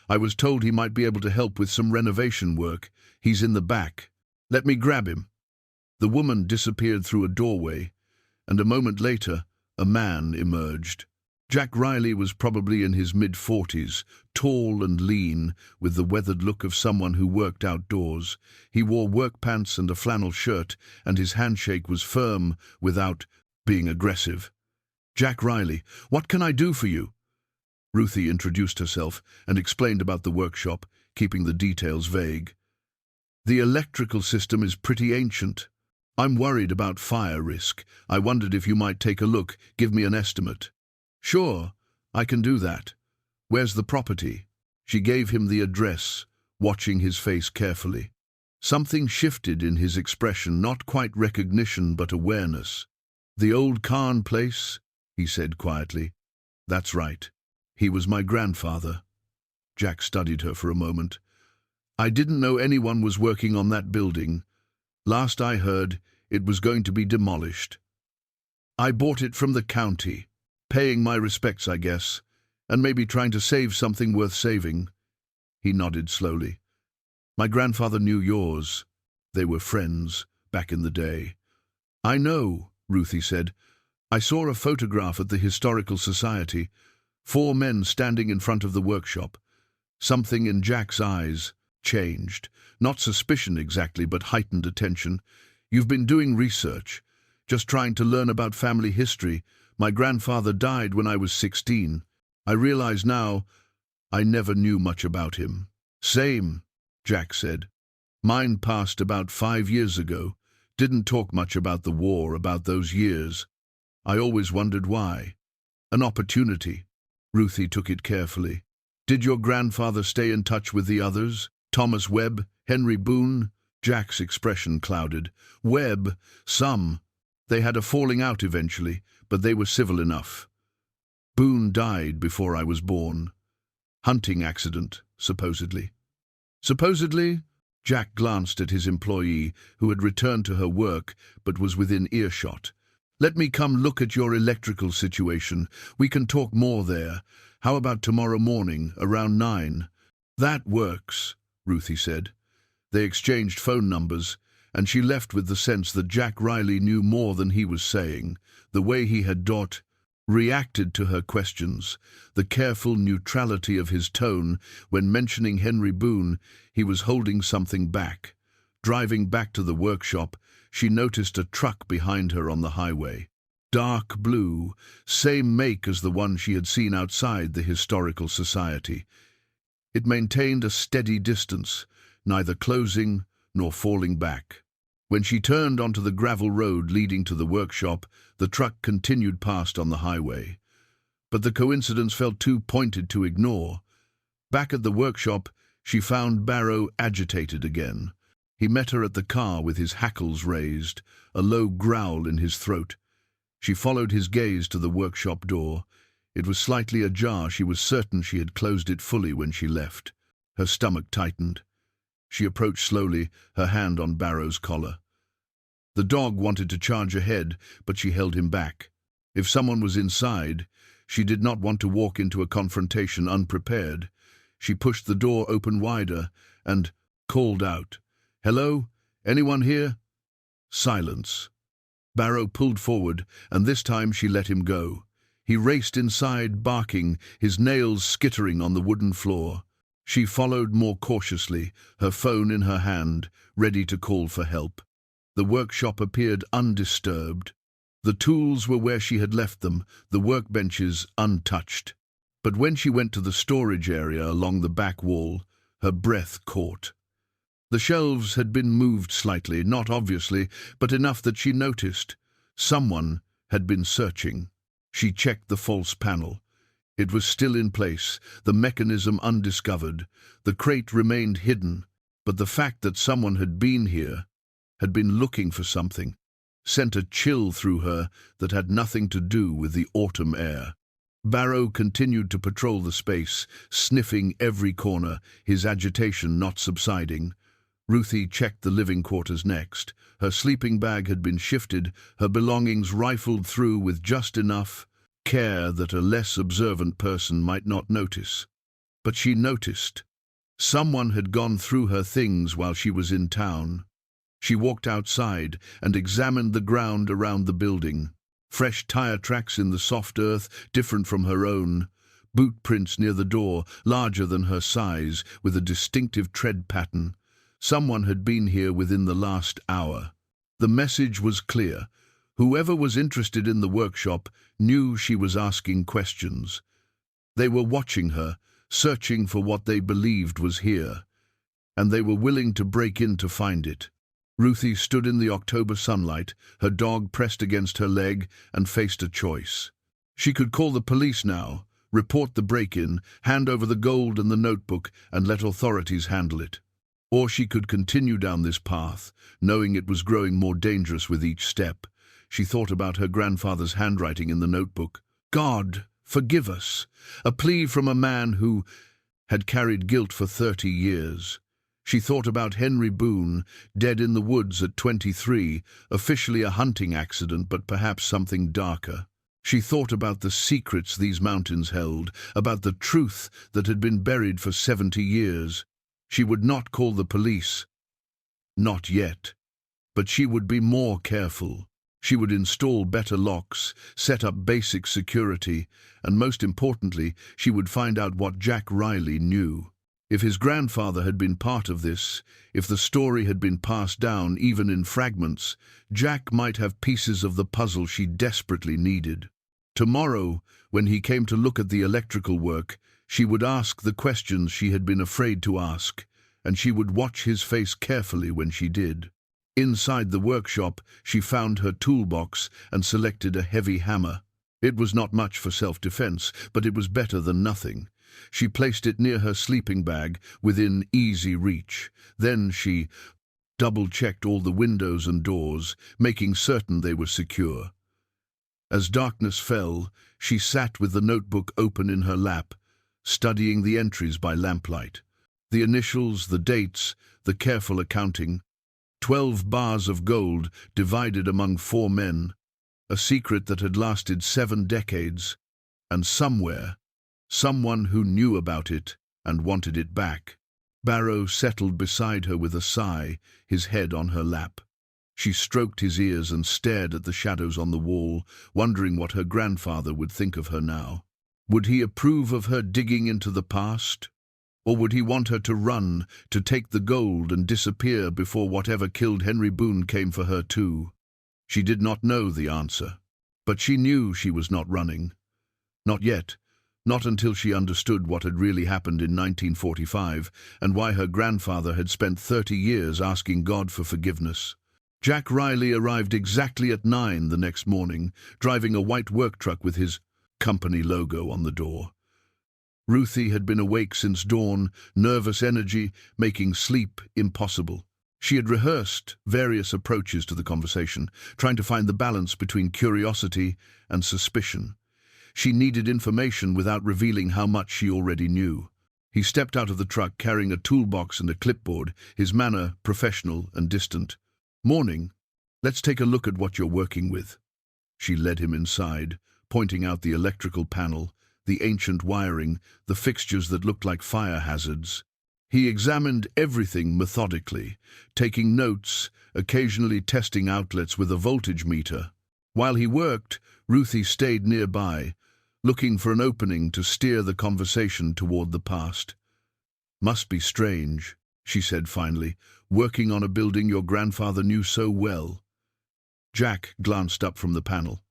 "I was told he might be able to help with some renovation work. He's in the back. Let me grab him." The woman disappeared through a doorway, and a moment later, a man emerged. Jack Riley was probably in his mid-40s, tall and lean, with the weathered look of someone who worked outdoors. He wore work pants and a flannel shirt, and his handshake was firm without being aggressive. "Jack Riley, what can I do for you?" Ruthie introduced herself and explained about the workshop, keeping the details vague. "The electrical system is pretty ancient. I'm worried about fire risk. I wondered if you might take a look, give me an estimate." "Sure, I can do that. Where's the property?" She gave him the address, watching his face carefully. Something shifted in his expression, not quite recognition but awareness. "The old Karn place?" he said quietly. "That's right. He was my grandfather." Jack studied her for a moment. "I didn't know anyone was working on that building. Last I heard, it was going to be demolished. I bought it from the county, paying my respects, I guess, and maybe trying to save something worth saving." He nodded slowly. "My grandfather knew yours. They were friends back in the day." "I know," Ruthie said. "I saw a photograph at the Historical Society. 4 men standing in front of the workshop." Something in Jack's eyes changed. Not suspicion exactly, but heightened attention. "You've been doing research, just trying to learn about family history. My grandfather died when I was 16. I realize now I never knew much about him." "Same," Jack said. "Mine passed about 5 years ago. Didn't talk much about the war, about those years. I always wondered why. An opportunity." Ruthie took it carefully. "Did your grandfather stay in touch with the others? Thomas Webb, Henry Boone?" Jack's expression clouded. "Webb, some. They had a falling out eventually, but they were civil enough. Boone died before I was born. Hunting accident, supposedly." "Supposedly?" Jack glanced at his employee, who had returned to her work but was within earshot. "Let me come look at your electrical situation. We can talk more there. How about tomorrow morning, around 9? "That works," Ruthie said. They exchanged phone numbers, and she left with the sense that Jack Riley knew more than he was saying. The way he had reacted to her questions, the careful neutrality of his tone when mentioning Henry Boone, he was holding something back. Driving back to the workshop, she noticed a truck behind her on the highway. Dark blue, same make as the one she had seen outside the Historical Society. It maintained a steady distance, neither closing nor falling back. When she turned onto the gravel road leading to the workshop, the truck continued past on the highway. But the coincidence felt too pointed to ignore. Back at the workshop, she found Barrow agitated again. He met her at the car with his hackles raised, a low growl in his throat. She followed his gaze to the workshop door. It was slightly ajar. She was certain she had closed it fully when she left. Her stomach tightened. She approached slowly, her hand on Barrow's collar. The dog wanted to charge ahead, but she held him back. If someone was inside, she did not want to walk into a confrontation unprepared. She pushed the door open wider and called out, "Hello? Anyone here?" Silence. Barrow pulled forward, and this time she let him go. He raced inside, barking, his nails skittering on the wooden floor. She followed more cautiously, her phone in her hand, ready to call for help. The workshop appeared undisturbed. The tools were where she had left them, the workbenches untouched. But when she went to the storage area along the back wall, her breath caught. The shelves had been moved slightly, not obviously, but enough that she noticed. Someone had been searching. She checked the false panel. It was still in place, the mechanism undiscovered. The crate remained hidden, but the fact that someone had been here, had been looking for something, sent a chill through her that had nothing to do with the autumn air. Barrow continued to patrol the space, sniffing every corner, his agitation not subsiding. Ruthie checked the living quarters next. Her sleeping bag had been shifted, her belongings rifled through with just enough care that a less observant person might not notice. But she noticed. Someone had gone through her things while she was in town. She walked outside and examined the ground around the building. Fresh tire tracks in the soft earth, different from her own. Boot prints near the door, larger than her size, with a distinctive tread pattern. Someone had been here within the last hour. The message was clear. Whoever was interested in the workshop knew she was asking questions. They were watching her, searching for what they believed was here, and they were willing to break in to find it. Ruthie stood in the October sunlight, her dog pressed against her leg, and faced a choice. She could call the police now, report the break-in, hand over the gold and the notebook, and let authorities handle it. Or she could continue down this path, knowing it was growing more dangerous with each step. She thought about her grandfather's handwriting in the notebook. "God, forgive us," a plea from a man who had carried guilt for 30 years. She thought about Henry Boone, dead in the woods at 23, officially a hunting accident, but perhaps something darker. She thought about the secrets these mountains held, about the truth that had been buried for 70 years. She would not call the police. Not yet. But she would be more careful. She would install better locks, set up basic security, and most importantly, she would find out what Jack Riley knew. If his grandfather had been part of this, if the story had been passed down even in fragments, Jack might have pieces of the puzzle she desperately needed. Tomorrow, when he came to look at the electrical work, she would ask the questions she had been afraid to ask, and she would watch his face carefully when she did. Inside the workshop, she found her toolbox and selected a heavy hammer. It was not much for self-defense, but it was better than nothing. She placed it near her sleeping bag, within easy reach. Then she double-checked all the windows and doors, making certain they were secure. As darkness fell, she sat with the notebook open in her lap, studying the entries by lamplight. The initials, the dates, the careful accounting. 12 bars of gold divided among 4 men. A secret that had lasted 7 decades. And somewhere, someone who knew about it and wanted it back. Barrow settled beside her with a sigh, his head on her lap. She stroked his ears and stared at the shadows on the wall, wondering what her grandfather would think of her now. Would he approve of her digging into the past? Or would he want her to run, to take the gold and disappear before whatever killed Henry Boone came for her too? She did not know the answer, but she knew she was not running. Not yet. Not until she understood what had really happened in 1945 and why her grandfather had spent 30 years asking God for forgiveness. Jack Riley arrived exactly at 9 the next morning, driving a white work truck with his company logo on the door. Ruthie had been awake since dawn, nervous energy making sleep impossible. She had rehearsed various approaches to the conversation, trying to find the balance between curiosity and suspicion. She needed information without revealing how much she already knew. He stepped out of the truck carrying a toolbox and a clipboard, his manner professional and distant. "Morning. Let's take a look at what you're working with." She led him inside, pointing out the electrical panel, the ancient wiring, the fixtures that looked like fire hazards. He examined everything methodically, taking notes, occasionally testing outlets with a voltage meter. While he worked, Ruthie stayed nearby, looking for an opening to steer the conversation toward the past. "Must be strange," she said finally, "working on a building your grandfather knew so well." Jack glanced up from the panel.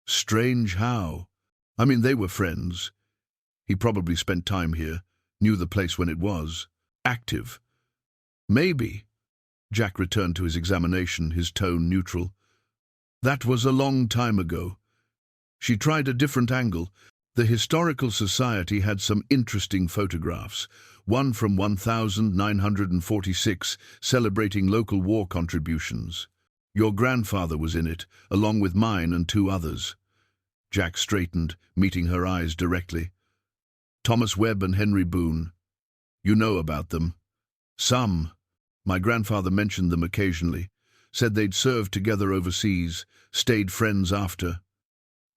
"Strange how? I mean, they were friends. He probably spent time here, knew the place when it was active." "Maybe." Jack returned to his examination, his tone neutral. "That was a long time ago." She tried a different angle. The Historical Society had some interesting photographs, one from 1946 celebrating local war contributions. Your grandfather was in it, along with mine and 2 others. Jack straightened, meeting her eyes directly. "Thomas Webb and Henry Boone. You know about them?" "Some. My grandfather mentioned them occasionally. Said they'd served together overseas, stayed friends after."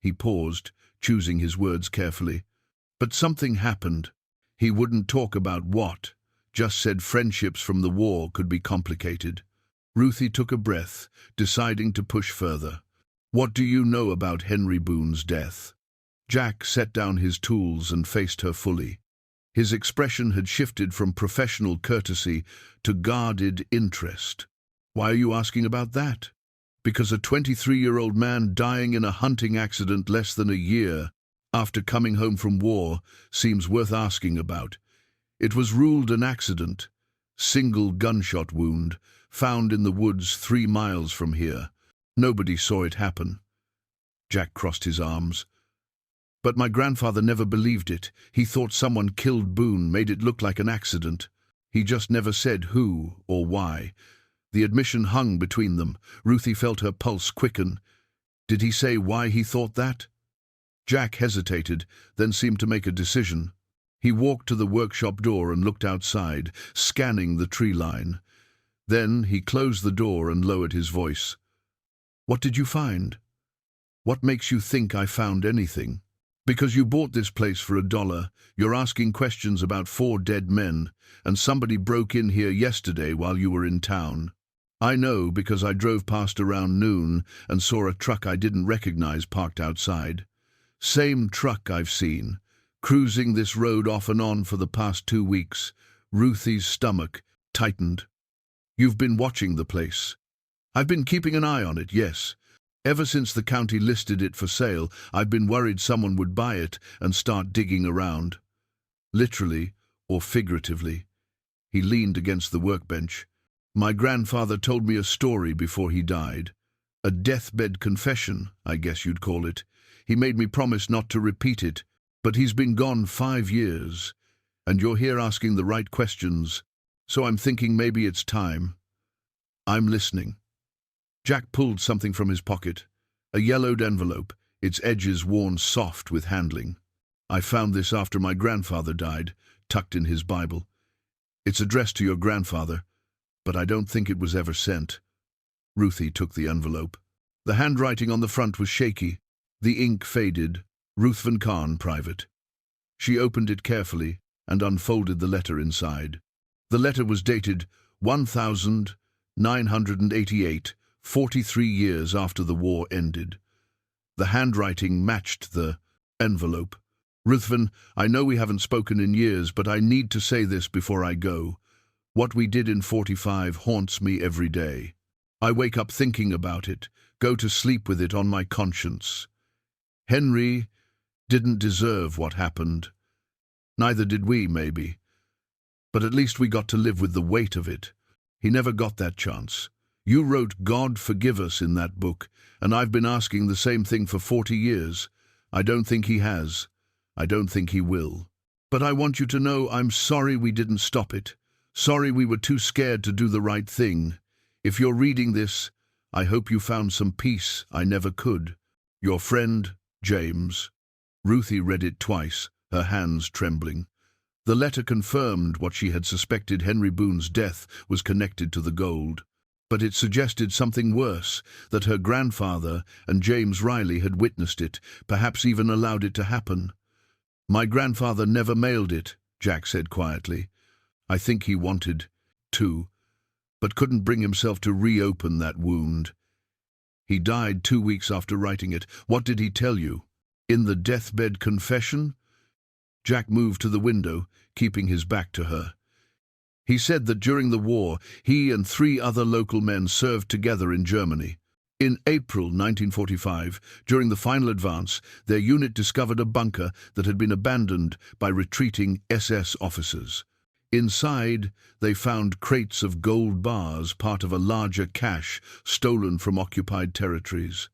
He paused, choosing his words carefully. "But something happened. He wouldn't talk about what, just said friendships from the war could be complicated." Ruthie took a breath, deciding to push further. "What do you know about Henry Boone's death?" Jack set down his tools and faced her fully. His expression had shifted from professional courtesy to guarded interest. "Why are you asking about that?" "Because a 23-year-old man dying in a hunting accident less than a year after coming home from war seems worth asking about. It was ruled an accident, single gunshot wound, found in the woods 3 miles from here. Nobody saw it happen." Jack crossed his arms. "But my grandfather never believed it. He thought someone killed Boone, made it look like an accident. He just never said who or why." The admission hung between them. Ruthie felt her pulse quicken. "Did he say why he thought that?" Jack hesitated, then seemed to make a decision. He walked to the workshop door and looked outside, scanning the tree line. Then he closed the door and lowered his voice. "What did you find? What makes you think I found anything? Because you bought this place for $1, you're asking questions about 4 dead men, and somebody broke in here yesterday while you were in town. I know because I drove past around noon and saw a truck I didn't recognize parked outside. Same truck I've seen, cruising this road off and on for the past 2 weeks." Ruthie's stomach tightened. "You've been watching the place." "I've been keeping an eye on it, yes. Ever since the county listed it for sale, I've been worried someone would buy it and start digging around." Literally or figuratively. He leaned against the workbench. "My grandfather told me a story before he died. A deathbed confession, I guess you'd call it. He made me promise not to repeat it, but he's been gone 5 years, and you're here asking the right questions, so I'm thinking maybe it's time." "I'm listening." Jack pulled something from his pocket, a yellowed envelope, its edges worn soft with handling. "I found this after my grandfather died, tucked in his Bible. It's addressed to your grandfather, but I don't think it was ever sent." Ruthie took the envelope. The handwriting on the front was shaky. The ink faded. "Ruthie Karn, private." She opened it carefully and unfolded the letter inside. The letter was dated 1988, 43 years after the war ended. The handwriting matched the envelope. Ruthven, I know we haven't spoken in years, but I need to say this before I go. What we did in 45 haunts me every day. I wake up thinking about it, go to sleep with it on my conscience. Henry didn't deserve what happened. Neither did we, maybe. But at least we got to live with the weight of it. He never got that chance. You wrote "God forgive us" in that book, and I've been asking the same thing for 40 years. I don't think he has. I don't think he will. But I want you to know I'm sorry we didn't stop it. Sorry we were too scared to do the right thing. If you're reading this, I hope you found some peace I never could. Your friend, James. Ruthie read it twice, her hands trembling. The letter confirmed what she had suspected. Henry Boone's death was connected to the gold. But it suggested something worse, that her grandfather and James Riley had witnessed it, perhaps even allowed it to happen. My grandfather never mailed it, Jack said quietly. I think he wanted to, but couldn't bring himself to reopen that wound. He died 2 weeks after writing it. What did he tell you? In the deathbed confession? Jack moved to the window, keeping his back to her. He said that during the war, he and 3 other local men served together in Germany. In April 1945, during the final advance, their unit discovered a bunker that had been abandoned by retreating SS officers. Inside, they found crates of gold bars, part of a larger cache stolen from occupied territories.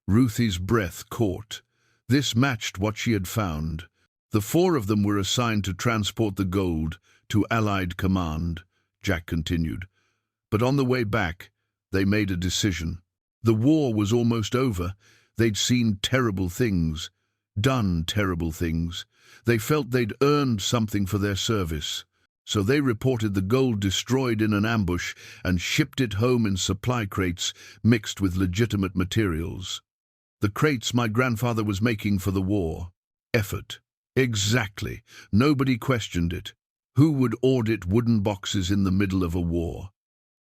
Ruthie's breath caught. This matched what she had found. The 4 of them were assigned to transport the gold to Allied command, Jack continued. But on the way back, they made a decision. The war was almost over. They'd seen terrible things, done terrible things. They felt they'd earned something for their service. So they reported the gold destroyed in an ambush and shipped it home in supply crates mixed with legitimate materials. The crates my grandfather was making for the war. Effort. Exactly. Nobody questioned it. Who would audit wooden boxes in the middle of a war?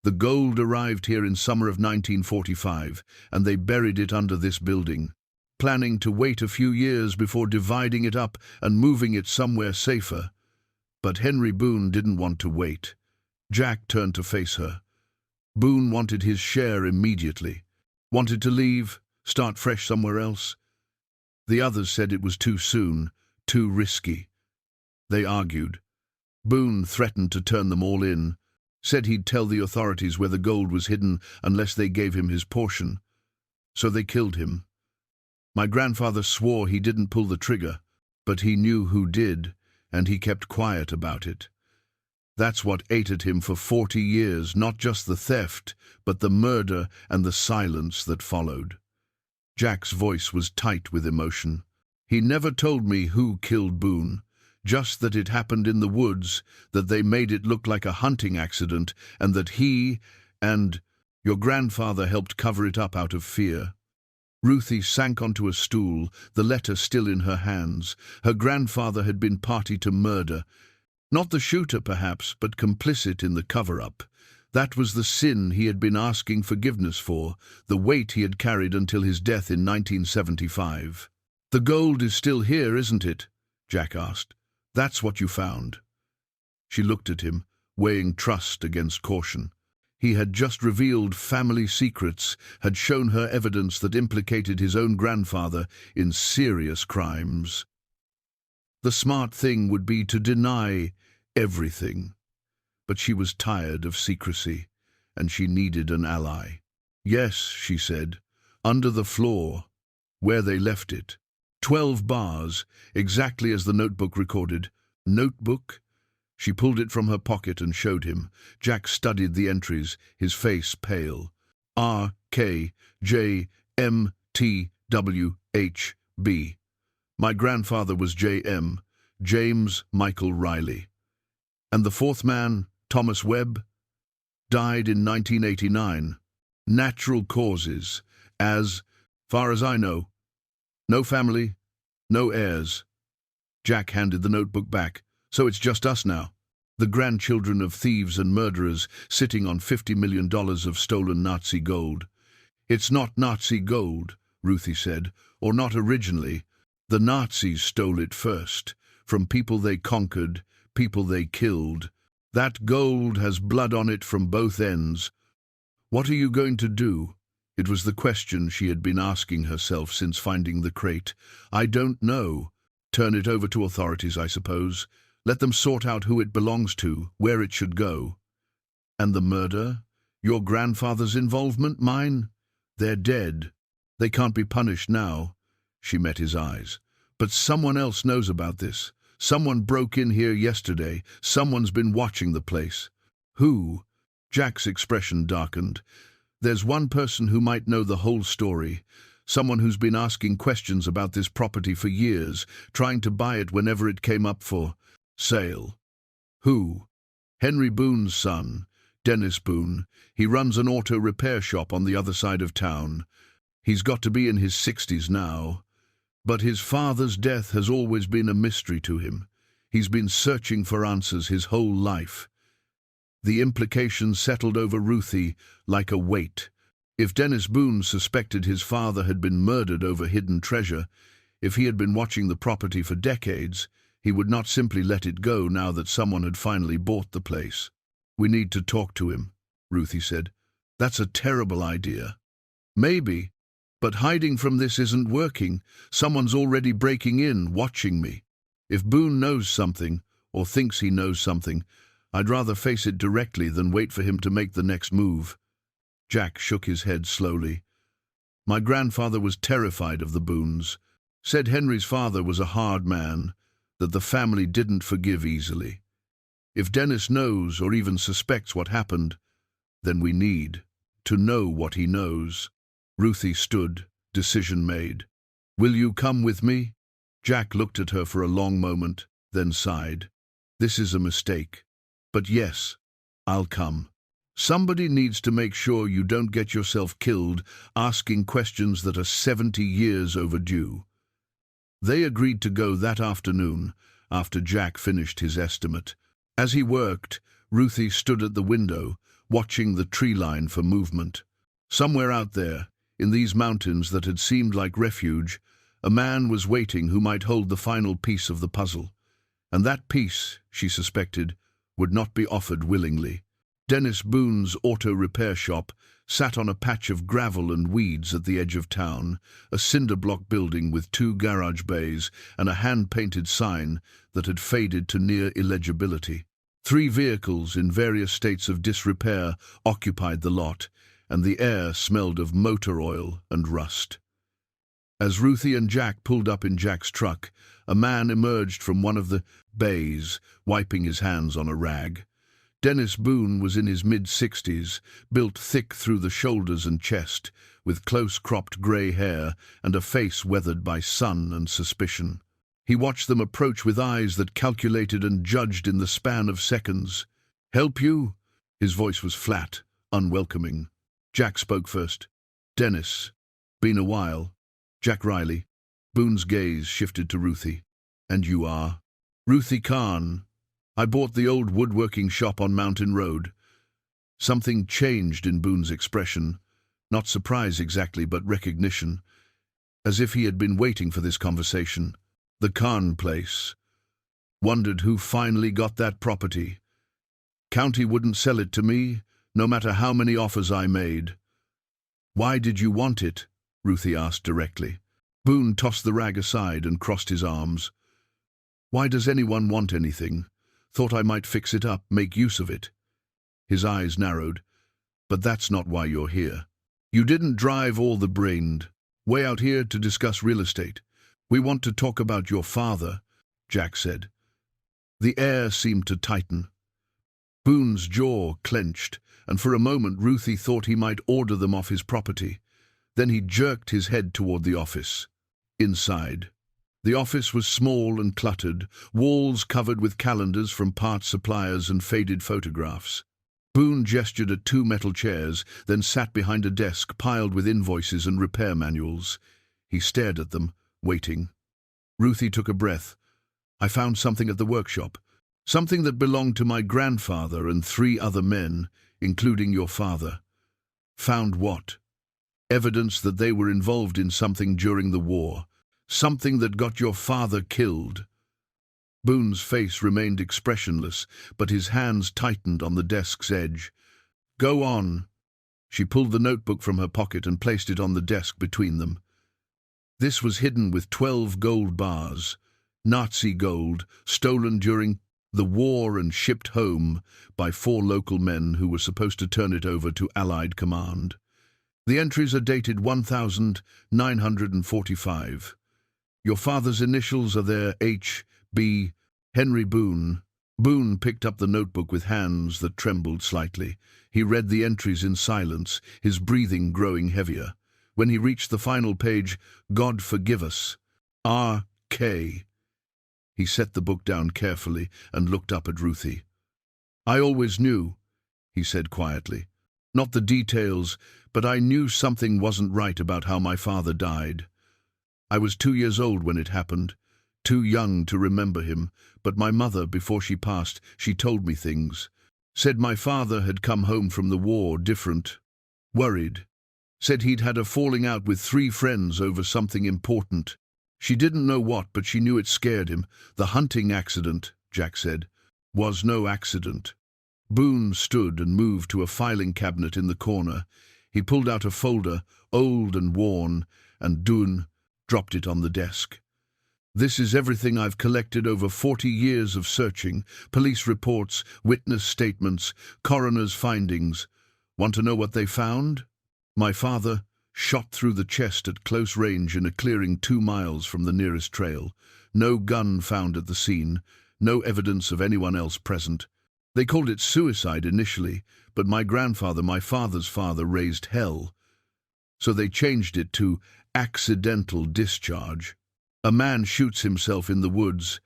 The gold arrived here in summer of 1945, and they buried it under this building, planning to wait a few years before dividing it up and moving it somewhere safer. But Henry Boone didn't want to wait. Jack turned to face her. Boone wanted his share immediately. Wanted to leave, start fresh somewhere else. The others said it was too soon, too risky. They argued. Boone threatened to turn them all in, said he'd tell the authorities where the gold was hidden unless they gave him his portion. So they killed him. My grandfather swore he didn't pull the trigger, but he knew who did, and he kept quiet about it. That's what ate at him for 40 years, not just the theft, but the murder and the silence that followed. Jack's voice was tight with emotion. He never told me who killed Boone. Just that it happened in the woods, that they made it look like a hunting accident, and that he and your grandfather helped cover it up out of fear. Ruthie sank onto a stool, the letter still in her hands. Her grandfather had been party to murder. Not the shooter, perhaps, but complicit in the cover-up. That was the sin he had been asking forgiveness for, the weight he had carried until his death in 1975. The gold is still here, isn't it? Jack asked. That's what you found. She looked at him, weighing trust against caution. He had just revealed family secrets, had shown her evidence that implicated his own grandfather in serious crimes. The smart thing would be to deny everything. But she was tired of secrecy, and she needed an ally. Yes, she said, under the floor, where they left it. 12 bars, exactly as the notebook recorded. Notebook? She pulled it from her pocket and showed him. Jack studied the entries, his face pale. R.K.J.M.T.W.H.B. My grandfather was J.M., James Michael Riley. And the 4th man, Thomas Webb, died in 1989. Natural causes, as far as I know. No family, no heirs. Jack handed the notebook back. So it's just us now. The grandchildren of thieves and murderers sitting on $50 million of stolen Nazi gold. It's not Nazi gold, Ruthie said, or not originally. The Nazis stole it first, from people they conquered, people they killed. That gold has blood on it from both ends. What are you going to do? It was the question she had been asking herself since finding the crate. I don't know. Turn it over to authorities, I suppose. Let them sort out who it belongs to, where it should go. And the murder? Your grandfather's involvement, mine? They're dead. They can't be punished now. She met his eyes. But someone else knows about this. Someone broke in here yesterday. Someone's been watching the place. Who? Jack's expression darkened. There's one person who might know the whole story. Someone who's been asking questions about this property for years, trying to buy it whenever it came up for sale. Who? Henry Boone's son, Dennis Boone. He runs an auto repair shop on the other side of town. He's got to be in his 60s now. But his father's death has always been a mystery to him. He's been searching for answers his whole life. The implications settled over Ruthie like a weight. If Dennis Boone suspected his father had been murdered over hidden treasure, if he had been watching the property for decades, he would not simply let it go now that someone had finally bought the place. We need to talk to him, Ruthie said. That's a terrible idea. Maybe, but hiding from this isn't working. Someone's already breaking in, watching me. If Boone knows something, or thinks he knows something, I'd rather face it directly than wait for him to make the next move. Jack shook his head slowly. My grandfather was terrified of the Boones. Said Henry's father was a hard man, that the family didn't forgive easily. If Dennis knows or even suspects what happened, then we need to know what he knows. Ruthie stood, decision made. Will you come with me? Jack looked at her for a long moment, then sighed. This is a mistake. But yes, I'll come. Somebody needs to make sure you don't get yourself killed asking questions that are 70 years overdue. They agreed to go that afternoon, after Jack finished his estimate. As he worked, Ruthie stood at the window, watching the tree line for movement. Somewhere out there, in these mountains that had seemed like refuge, a man was waiting who might hold the final piece of the puzzle. And that piece, she suspected, would not be offered willingly. Dennis Boone's auto repair shop sat on a patch of gravel and weeds at the edge of town, a cinder-block building with 2 garage bays and a hand-painted sign that had faded to near illegibility. 3 vehicles in various states of disrepair occupied the lot, and the air smelled of motor oil and rust. As Ruthie and Jack pulled up in Jack's truck, a man emerged from one of the bays, wiping his hands on a rag. Dennis Boone was in his mid-60s, built thick through the shoulders and chest, with close-cropped grey hair and a face weathered by sun and suspicion. He watched them approach with eyes that calculated and judged in the span of seconds. "Help you?" His voice was flat, unwelcoming. Jack spoke first. "Dennis. Been a while." "Jack Riley." Boone's gaze shifted to Ruthie. "And you are?" "Ruthie Karn. I bought the old woodworking shop on Mountain Road." Something changed in Boone's expression. Not surprise exactly, but recognition. As if he had been waiting for this conversation. "The Karn place. Wondered who finally got that property. County wouldn't sell it to me, no matter how many offers I made." "Why did you want it?" Ruthie asked directly. Boone tossed the rag aside and crossed his arms. "Why does anyone want anything? Thought I might fix it up, make use of it." His eyes narrowed. "But that's not why you're here. You didn't drive all the brained way out here to discuss real estate. We want to talk about your father," Jack said. The air seemed to tighten. Boone's jaw clenched, and for a moment Ruthie thought he might order them off his property. Then he jerked his head toward the office. Inside. The office was small and cluttered, walls covered with calendars from parts suppliers and faded photographs. Boone gestured at 2 metal chairs, then sat behind a desk piled with invoices and repair manuals. He stared at them, waiting. Ruthie took a breath. "I found something at the workshop. Something that belonged to my grandfather and 3 other men, including your father." "Found what?" "Evidence that they were involved in something during the war. Something that got your father killed." Boone's face remained expressionless, but his hands tightened on the desk's edge. "Go on." She pulled the notebook from her pocket and placed it on the desk between them. This was hidden with 12 gold bars, Nazi gold, stolen during the war and shipped home by 4 local men who were supposed to turn it over to Allied command. The entries are dated 1945. Your father's initials are there, H.B. Henry Boone. Boone picked up the notebook with hands that trembled slightly. He read the entries in silence, his breathing growing heavier. When he reached the final page, "God forgive us, R.K." He set the book down carefully and looked up at Ruthie. "I always knew," he said quietly. "Not the details, but I knew something wasn't right about how my father died. I was 2 years old when it happened, too young to remember him, but my mother, before she passed, she told me things. Said my father had come home from the war different, worried. Said he'd had a falling out with 3 friends over something important. She didn't know what, but she knew it scared him. The hunting accident," Jack said, "was no accident." Boone stood and moved to a filing cabinet in the corner. He pulled out a folder, old and worn, and Boone dropped it on the desk. "This is everything I've collected over 40 years of searching, police reports, witness statements, coroner's findings. Want to know what they found? My father shot through the chest at close range in a clearing 2 miles from the nearest trail. No gun found at the scene, no evidence of anyone else present. They called it suicide initially, but my grandfather, my father's father, raised hell. So they changed it to accidental discharge. A man shoots himself in the woods.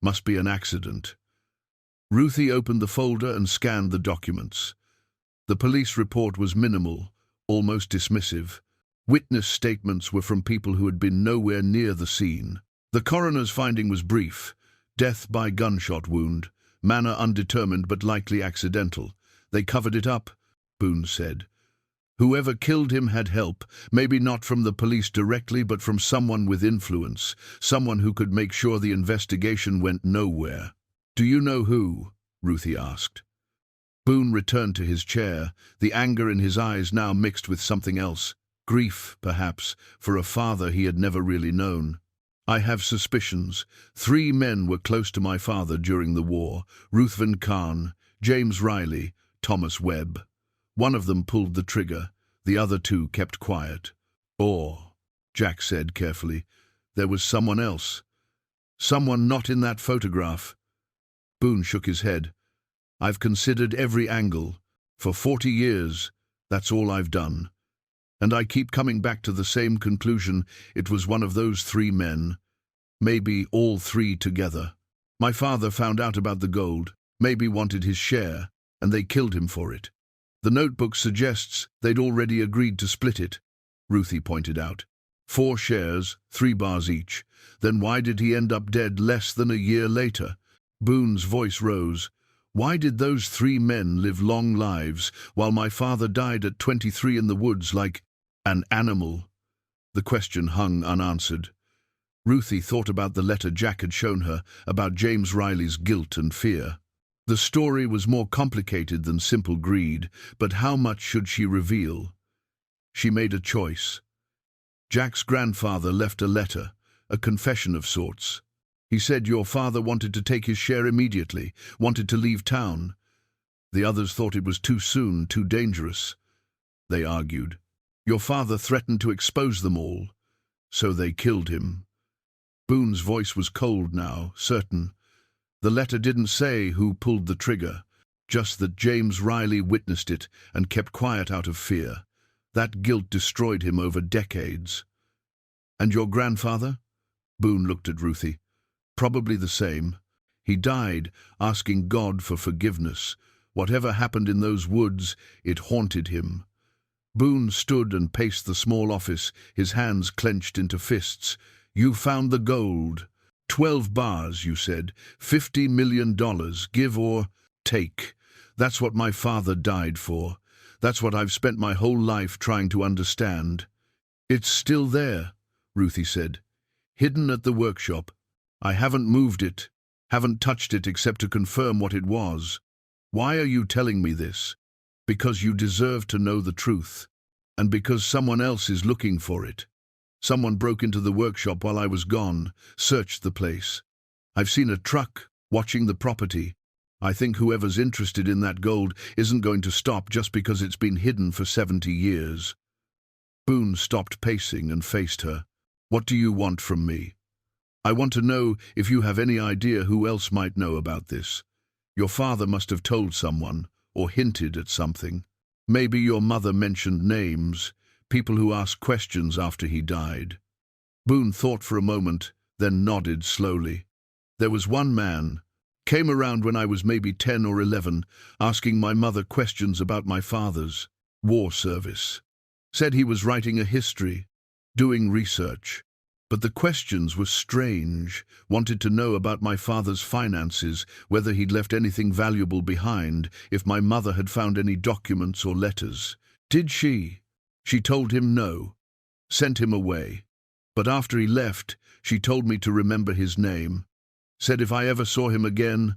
Must be an accident." Ruthie opened the folder and scanned the documents. The police report was minimal, almost dismissive. Witness statements were from people who had been nowhere near the scene. The coroner's finding was brief. Death by gunshot wound. Manner undetermined but likely accidental. They covered it up, Boone said. Whoever killed him had help, maybe not from the police directly, but from someone with influence, someone who could make sure the investigation went nowhere. "Do you know who?" Ruthie asked. Boone returned to his chair, the anger in his eyes now mixed with something else. Grief, perhaps, for a father he had never really known. "I have suspicions. 3 men were close to my father during the war: Ruthie Karn, James Riley, Thomas Webb. One of them pulled the trigger. The other 2 kept quiet. Or," Jack said carefully, "there was someone else. Someone not in that photograph." Boone shook his head. "I've considered every angle. For 40 years, that's all I've done. And I keep coming back to the same conclusion. It was one of those 3 men. Maybe all 3 together. My father found out about the gold, maybe wanted his share, and they killed him for it. The notebook suggests they'd already agreed to split it," Ruthie pointed out. 4 shares, 3 bars each. Then why did he end up dead less than a year later? Boone's voice rose. "Why did those 3 men live long lives, while my father died at 23 in the woods like an animal?" The question hung unanswered. Ruthie thought about the letter Jack had shown her, about James Riley's guilt and fear. The story was more complicated than simple greed, but how much should she reveal? She made a choice. Jack's grandfather left a letter, a confession of sorts. He said your father wanted to take his share immediately, wanted to leave town. The others thought it was too soon, too dangerous. They argued. Your father threatened to expose them all, so they killed him. Boone's voice was cold now, certain. The letter didn't say who pulled the trigger, just that James Riley witnessed it and kept quiet out of fear. That guilt destroyed him over decades. "And your grandfather?" Boone looked at Ruthie. "Probably the same. He died asking God for forgiveness. Whatever happened in those woods, it haunted him." Boone stood and paced the small office, his hands clenched into fists. "You found the gold. 12 bars, you said. $50 million, give or take. That's what my father died for. That's what I've spent my whole life trying to understand." "It's still there," Ruthie said. Hidden at the workshop. I haven't moved it, haven't touched it except to confirm what it was. Why are you telling me this? Because you deserve to know the truth, and because someone else is looking for it. Someone broke into the workshop while I was gone, searched the place. I've seen a truck watching the property. I think whoever's interested in that gold isn't going to stop just because it's been hidden for 70 years. Boone stopped pacing and faced her. What do you want from me? I want to know if you have any idea who else might know about this. Your father must have told someone, or hinted at something. Maybe your mother mentioned names, people who asked questions after he died. Boone thought for a moment, then nodded slowly. There was one man, came around when I was maybe 10 or 11, asking my mother questions about my father's war service. Said he was writing a history, doing research. But the questions were strange, wanted to know about my father's finances, whether he'd left anything valuable behind, if my mother had found any documents or letters. Did she? She told him no, sent him away. But after he left, she told me to remember his name. Said if I ever saw him again,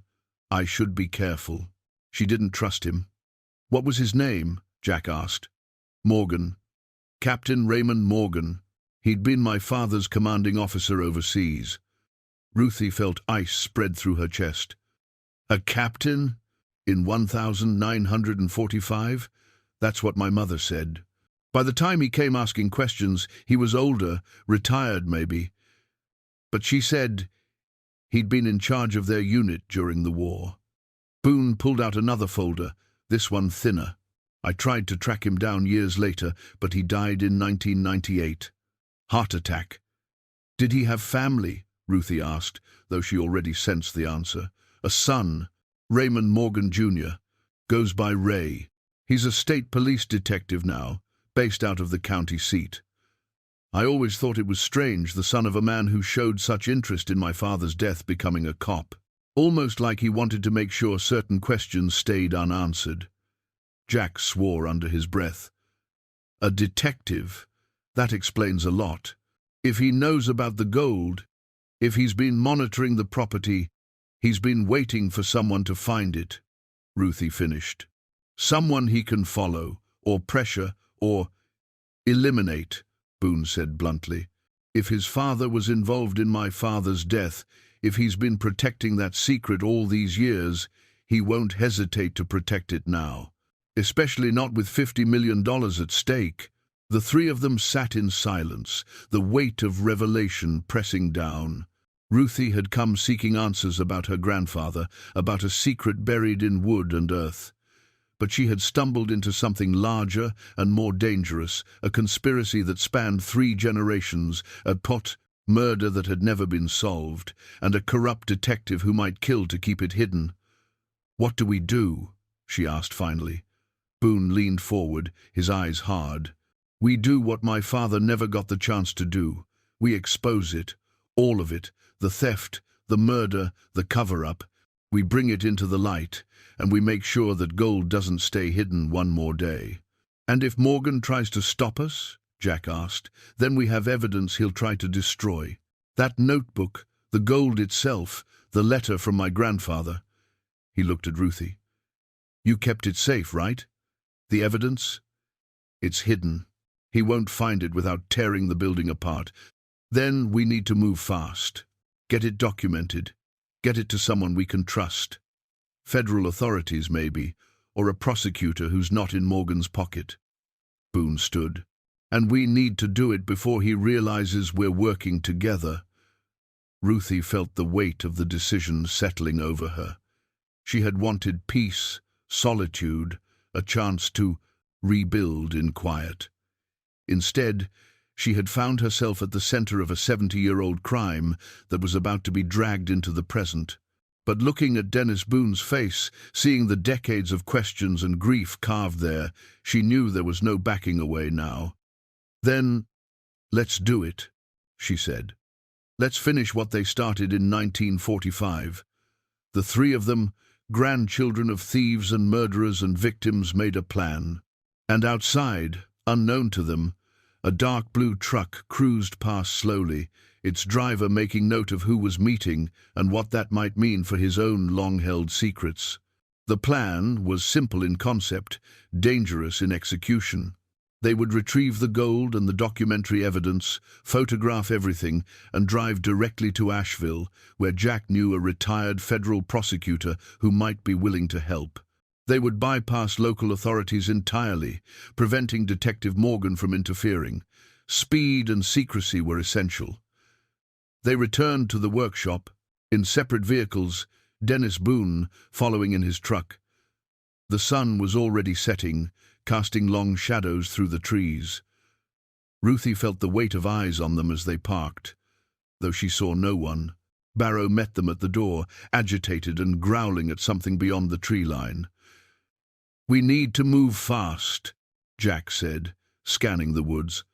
I should be careful. She didn't trust him. What was his name? Jack asked. Morgan. Captain Raymond Morgan. He'd been my father's commanding officer overseas. Ruthie felt ice spread through her chest. A captain? In 1945? That's what my mother said. By the time he came asking questions, he was older, retired maybe. But she said he'd been in charge of their unit during the war. Boone pulled out another folder, this one thinner. I tried to track him down years later, but he died in 1998. Heart attack. Did he have family? Ruthie asked, though she already sensed the answer. A son, Raymond Morgan Jr., goes by Ray. He's a state police detective now, based out of the county seat. I always thought it was strange the son of a man who showed such interest in my father's death becoming a cop. Almost like he wanted to make sure certain questions stayed unanswered. Jack swore under his breath. A detective? That explains a lot. If he knows about the gold, if he's been monitoring the property, he's been waiting for someone to find it, Ruthie finished. Someone he can follow, or pressure, or eliminate, Boone said bluntly. If his father was involved in my father's death, if he's been protecting that secret all these years, he won't hesitate to protect it now. Especially not with $50 million at stake. The three of them sat in silence, the weight of revelation pressing down. Ruthie had come seeking answers about her grandfather, about a secret buried in wood and earth. But she had stumbled into something larger and more dangerous, a conspiracy that spanned 3 generations, a murder that had never been solved, and a corrupt detective who might kill to keep it hidden. What do we do? She asked finally. Boone leaned forward, his eyes hard. We do what my father never got the chance to do. We expose it, all of it, the theft, the murder, the cover-up. We bring it into the light, and we make sure that gold doesn't stay hidden one more day. And if Morgan tries to stop us, Jack asked, then we have evidence he'll try to destroy. That notebook, the gold itself, the letter from my grandfather. He looked at Ruthie. You kept it safe, right? The evidence? It's hidden. He won't find it without tearing the building apart. Then we need to move fast. Get it documented. Get it to someone we can trust. Federal authorities, maybe, or a prosecutor who's not in Morgan's pocket. Boone stood. And we need to do it before he realizes we're working together. Ruthie felt the weight of the decision settling over her. She had wanted peace, solitude, a chance to rebuild in quiet. Instead, she had found herself at the center of a 70-year-old crime that was about to be dragged into the present. But looking at Dennis Boone's face, seeing the decades of questions and grief carved there, she knew there was no backing away now. Then, let's do it, she said. Let's finish what they started in 1945. The 3 of them, grandchildren of thieves and murderers and victims, made a plan. And outside, unknown to them, a dark blue truck cruised past slowly, its driver making note of who was meeting and what that might mean for his own long-held secrets. The plan was simple in concept, dangerous in execution. They would retrieve the gold and the documentary evidence, photograph everything, and drive directly to Asheville, where Jack knew a retired federal prosecutor who might be willing to help. They would bypass local authorities entirely, preventing Detective Morgan from interfering. Speed and secrecy were essential. They returned to the workshop, in separate vehicles, Dennis Boone following in his truck. The sun was already setting, casting long shadows through the trees. Ruthie felt the weight of eyes on them as they parked. Though she saw no one, Barrow met them at the door, agitated and growling at something beyond the tree line. "We need to move fast," Jack said, scanning the woods.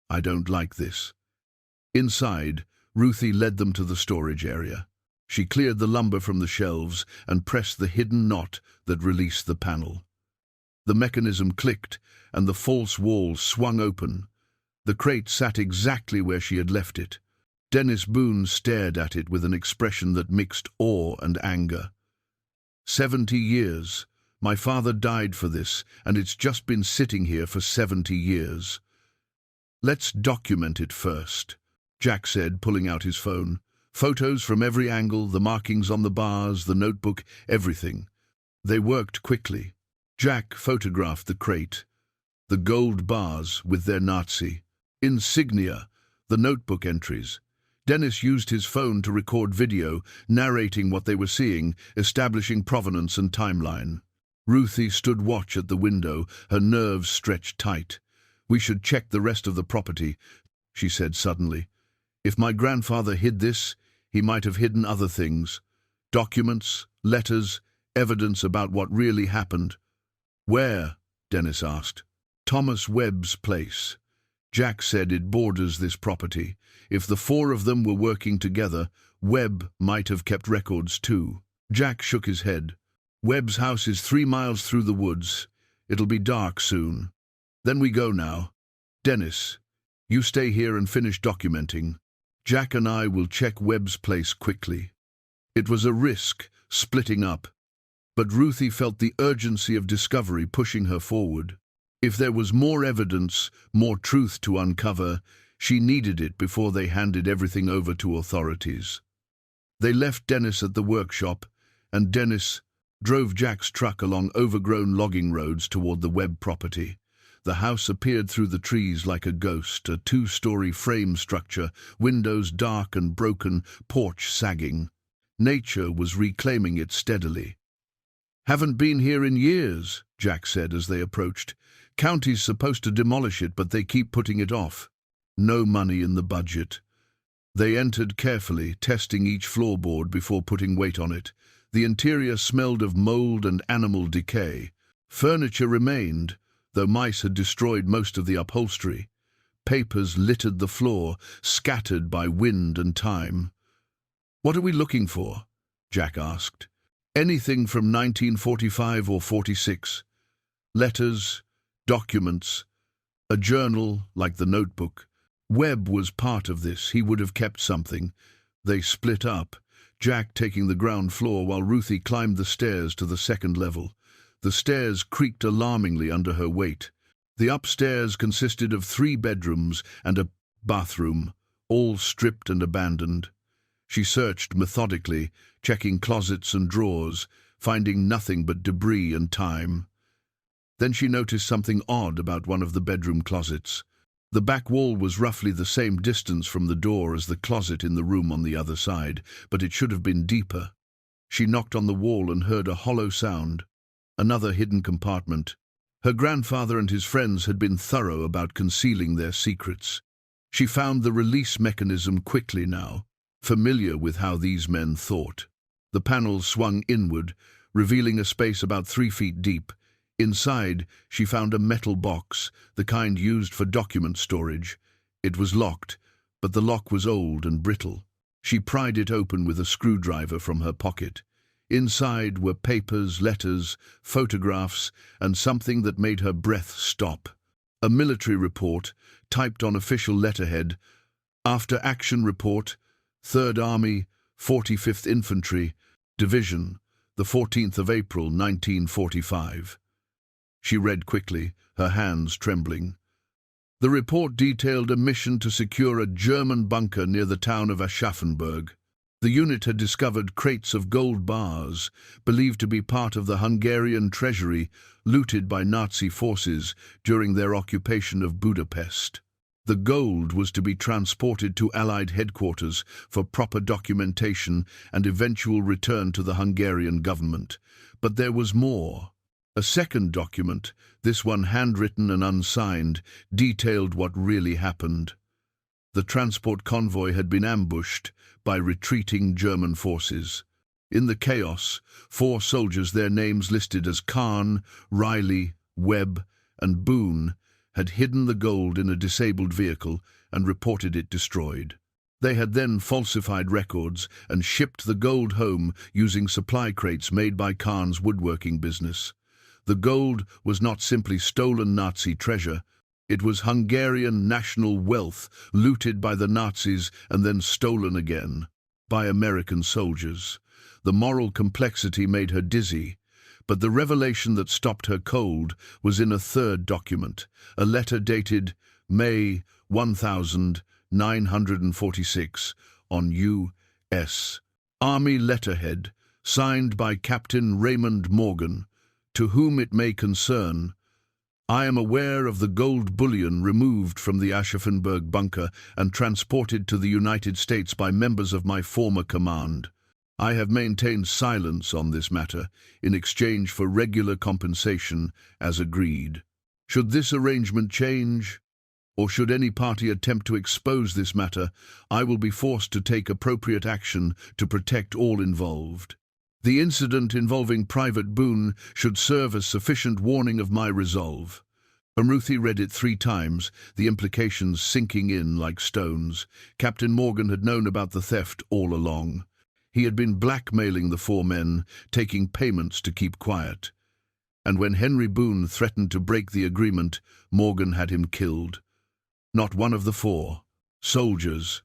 "I don't like this." Inside, Ruthie led them to the storage area. She cleared the lumber from the shelves and pressed the hidden knot that released the panel. The mechanism clicked, and the false wall swung open. The crate sat exactly where she had left it. Dennis Boone stared at it with an expression that mixed awe and anger. 70 years. My father died for this, and it's just been sitting here for 70 years. "Let's document it first," Jack said, pulling out his phone. Photos from every angle, the markings on the bars, the notebook, everything. They worked quickly. Jack photographed the crate, the gold bars with their Nazi insignia, the notebook entries. Dennis used his phone to record video, narrating what they were seeing, establishing provenance and timeline. Ruthie stood watch at the window, her nerves stretched tight. "We should check the rest of the property," she said suddenly. "If my grandfather hid this, he might have hidden other things. Documents, letters, evidence about what really happened." "Where?" Dennis asked. "Thomas Webb's place." Jack said it borders this property. If the four of them were working together, Webb might have kept records too. Jack shook his head. "Webb's house is 3 miles through the woods. It'll be dark soon. Then we go now. Dennis, you stay here and finish documenting. Jack and I will check Webb's place quickly." It was a risk, splitting up, but Ruthie felt the urgency of discovery pushing her forward. If there was more evidence, more truth to uncover, she needed it before they handed everything over to authorities. They left Dennis at the workshop, and Dennis drove Jack's truck along overgrown logging roads toward the Webb property. The house appeared through the trees like a ghost, a 2-story frame structure, windows dark and broken, porch sagging. Nature was reclaiming it steadily. "Haven't been here in years," Jack said as they approached. "County's supposed to demolish it, but they keep putting it off. No money in the budget." They entered carefully, testing each floorboard before putting weight on it. The interior smelled of mold and animal decay. Furniture remained, though mice had destroyed most of the upholstery. Papers littered the floor, scattered by wind and time. "What are we looking for?" Jack asked. "Anything from 1945 or 46. Letters, documents, a journal like the notebook. Webb was part of this. He would have kept something." They split up, Jack taking the ground floor while Ruthie climbed the stairs to the second level. The stairs creaked alarmingly under her weight. The upstairs consisted of 3 bedrooms and a bathroom, all stripped and abandoned. She searched methodically, checking closets and drawers, finding nothing but debris and time. Then she noticed something odd about one of the bedroom closets. The back wall was roughly the same distance from the door as the closet in the room on the other side, but it should have been deeper. She knocked on the wall and heard a hollow sound. Another hidden compartment. Her grandfather and his friends had been thorough about concealing their secrets. She found the release mechanism quickly now, familiar with how these men thought. The panels swung inward, revealing a space about 3 feet deep. Inside, she found a metal box, the kind used for document storage. It was locked, but the lock was old and brittle. She pried it open with a screwdriver from her pocket. Inside were papers, letters, photographs, and something that made her breath stop. A military report, typed on official letterhead, After action report, 3rd Army, 45th Infantry, Division, the 14th of April, 1945. She read quickly, her hands trembling. The report detailed a mission to secure a German bunker near the town of Aschaffenburg. The unit had discovered crates of gold bars, believed to be part of the Hungarian treasury, looted by Nazi forces during their occupation of Budapest. The gold was to be transported to Allied headquarters for proper documentation and eventual return to the Hungarian government. But there was more. A second document, this one handwritten and unsigned, detailed what really happened. The transport convoy had been ambushed by retreating German forces. In the chaos, 4 soldiers, their names listed as Karn, Riley, Webb, and Boone, had hidden the gold in a disabled vehicle and reported it destroyed. They had then falsified records and shipped the gold home using supply crates made by Karn's woodworking business. The gold was not simply stolen Nazi treasure, it was Hungarian national wealth looted by the Nazis and then stolen again by American soldiers. The moral complexity made her dizzy, but the revelation that stopped her cold was in a third document, a letter dated May 1946 on U.S. Army letterhead, signed by Captain Raymond Morgan, to whom it may concern. I am aware of the gold bullion removed from the Aschaffenburg bunker and transported to the United States by members of my former command. I have maintained silence on this matter in exchange for regular compensation as agreed. Should this arrangement change, or should any party attempt to expose this matter, I will be forced to take appropriate action to protect all involved. The incident involving Private Boone should serve as sufficient warning of my resolve. Ruthie read it 3 times, the implications sinking in like stones. Captain Morgan had known about the theft all along. He had been blackmailing the 4 men, taking payments to keep quiet. And when Henry Boone threatened to break the agreement, Morgan had him killed. Not one of the 4. Soldiers.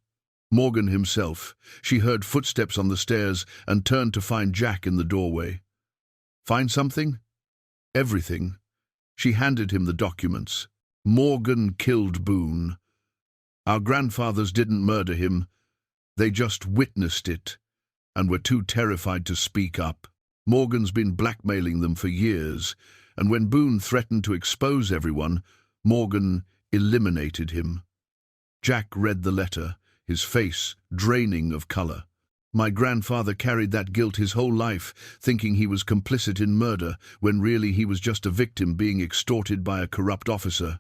Morgan himself. She heard footsteps on the stairs and turned to find Jack in the doorway. Find something? Everything. She handed him the documents. Morgan killed Boone. Our grandfathers didn't murder him. They just witnessed it and were too terrified to speak up. Morgan's been blackmailing them for years, and when Boone threatened to expose everyone, Morgan eliminated him. Jack read the letter, his face draining of color. My grandfather carried that guilt his whole life, thinking he was complicit in murder, when really he was just a victim being extorted by a corrupt officer.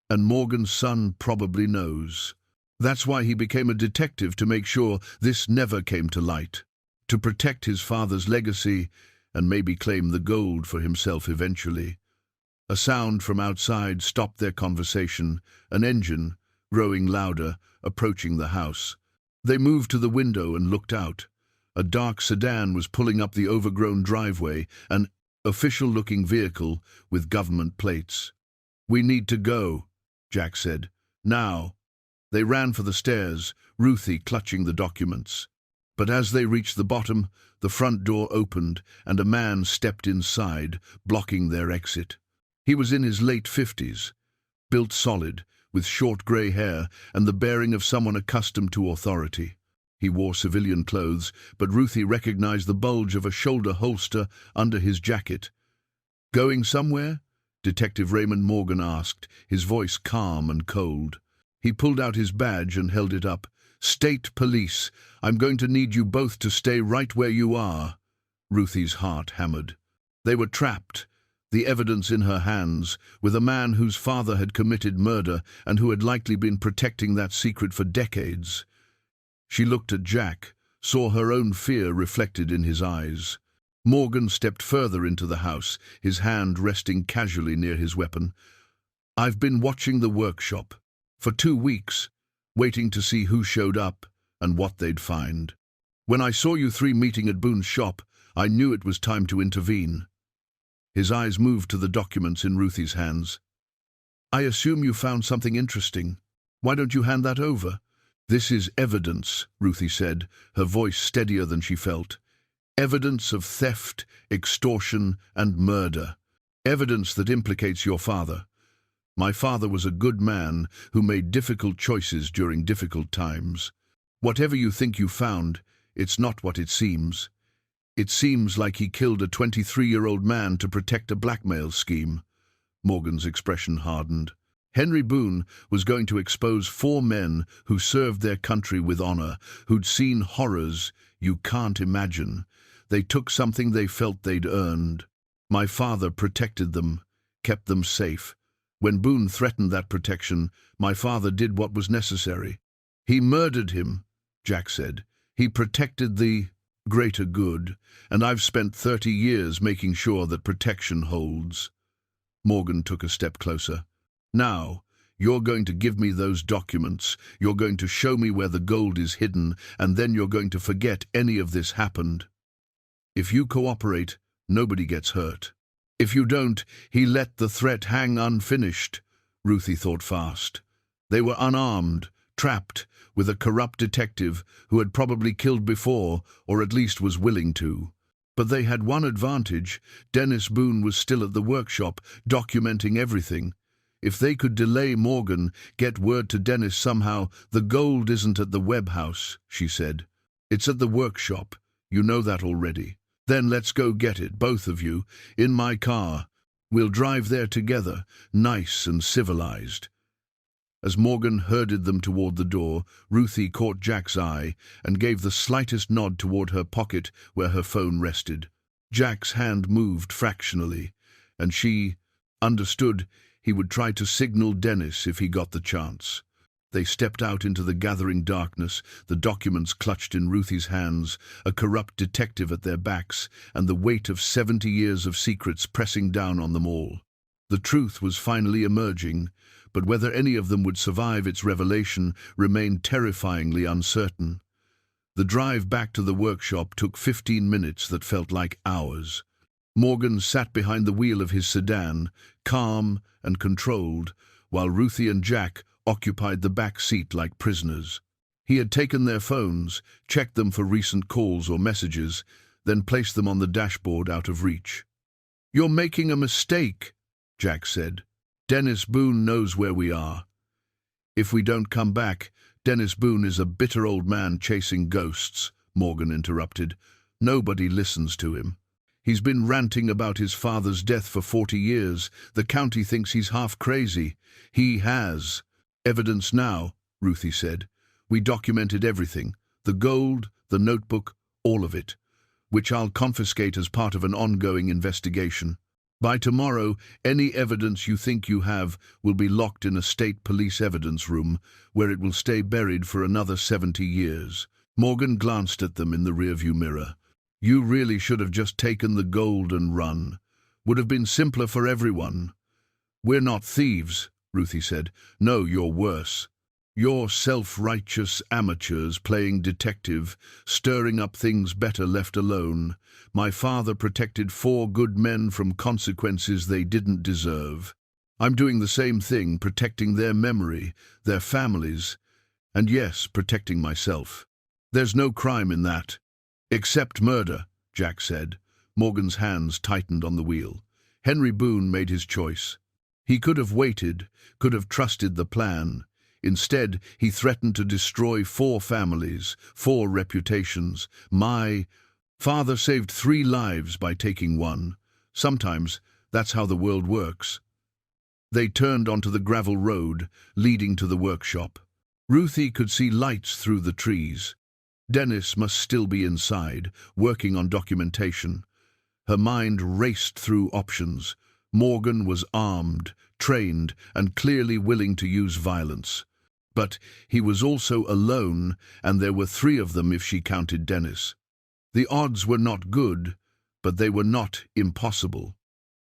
And Morgan's son probably knows. That's why he became a detective, to make sure this never came to light, to protect his father's legacy and maybe claim the gold for himself eventually. A sound from outside stopped their conversation, an engine, growing louder, approaching the house. They moved to the window and looked out. A dark sedan was pulling up the overgrown driveway, an official-looking vehicle with government plates. "We need to go," Jack said. "Now." They ran for the stairs, Ruthie clutching the documents. But as they reached the bottom, the front door opened and a man stepped inside, blocking their exit. He was in his late 50s, built solid, with short grey hair and the bearing of someone accustomed to authority. He wore civilian clothes, but Ruthie recognized the bulge of a shoulder holster under his jacket. "Going somewhere?" Detective Raymond Morgan asked, his voice calm and cold. He pulled out his badge and held it up. "State Police, I'm going to need you both to stay right where you are." Ruthie's heart hammered. They were trapped, the evidence in her hands, with a man whose father had committed murder and who had likely been protecting that secret for decades. She looked at Jack, saw her own fear reflected in his eyes. Morgan stepped further into the house, his hand resting casually near his weapon. "I've been watching the workshop for 2 weeks, waiting to see who showed up and what they'd find. When I saw you 3 meeting at Boone's shop, I knew it was time to intervene." His eyes moved to the documents in Ruthie's hands. "I assume you found something interesting. Why don't you hand that over?" "This is evidence," Ruthie said, her voice steadier than she felt. "Evidence of theft, extortion, and murder. Evidence that implicates your father. My father was a good man who made difficult choices during difficult times. Whatever you think you found, it's not what it seems. It seems like he killed a 23-year-old man to protect a blackmail scheme." Morgan's expression hardened. Henry Boone was going to expose 4 men who served their country with honor, who'd seen horrors you can't imagine. They took something they felt they'd earned. My father protected them, kept them safe. When Boone threatened that protection, my father did what was necessary. "He murdered him," Jack said. "He protected the greater good, and I've spent 30 years making sure that protection holds." Morgan took a step closer. "Now, you're going to give me those documents, you're going to show me where the gold is hidden, and then you're going to forget any of this happened. If you cooperate, nobody gets hurt. If you don't, he let the threat hang unfinished." Ruthie thought fast. They were unarmed, trapped, with a corrupt detective who had probably killed before, or at least was willing to. But they had one advantage. Dennis Boone was still at the workshop, documenting everything. If they could delay Morgan, get word to Dennis somehow. "The gold isn't at the Webb house," she said. "It's at the workshop. You know that already. Then let's go get it, both of you, in my car. We'll drive there together, nice and civilized." As Morgan herded them toward the door, Ruthie caught Jack's eye and gave the slightest nod toward her pocket where her phone rested. Jack's hand moved fractionally, and she understood he would try to signal Dennis if he got the chance. They stepped out into the gathering darkness, the documents clutched in Ruthie's hands, a corrupt detective at their backs, and the weight of 70 years of secrets pressing down on them all. The truth was finally emerging, but whether any of them would survive its revelation remained terrifyingly uncertain. The drive back to the workshop took 15 minutes that felt like hours. Morgan sat behind the wheel of his sedan, calm and controlled, while Ruthie and Jack occupied the back seat like prisoners. He had taken their phones, checked them for recent calls or messages, then placed them on the dashboard out of reach. "You're making a mistake," Jack said. "Dennis Boone knows where we are." "If we don't come back, Dennis Boone is a bitter old man chasing ghosts," Morgan interrupted. "Nobody listens to him. He's been ranting about his father's death for 40 years. The county thinks he's half crazy. He has evidence now," Ruthie said. "We documented everything, the gold, the notebook, all of it, which I'll confiscate as part of an ongoing investigation. By tomorrow, any evidence you think you have will be locked in a state police evidence room, where it will stay buried for another 70 years. Morgan glanced at them in the rearview mirror. "You really should have just taken the gold and run. Would have been simpler for everyone." "We're not thieves," Ruthie said. "No, you're worse. You're self-righteous amateurs playing detective, stirring up things better left alone. My father protected 4 good men from consequences they didn't deserve. I'm doing the same thing, protecting their memory, their families, and yes, protecting myself. There's no crime in that." "Except murder," Jack said. Morgan's hands tightened on the wheel. Henry Boone made his choice. He could have waited, could have trusted the plan. Instead, he threatened to destroy 4 families, 4 reputations. My father saved 3 lives by taking one. Sometimes that's how the world works. They turned onto the gravel road, leading to the workshop. Ruthie could see lights through the trees. Dennis must still be inside, working on documentation. Her mind raced through options. Morgan was armed, trained, and clearly willing to use violence. But he was also alone, and there were 3 of them if she counted Dennis. The odds were not good, but they were not impossible.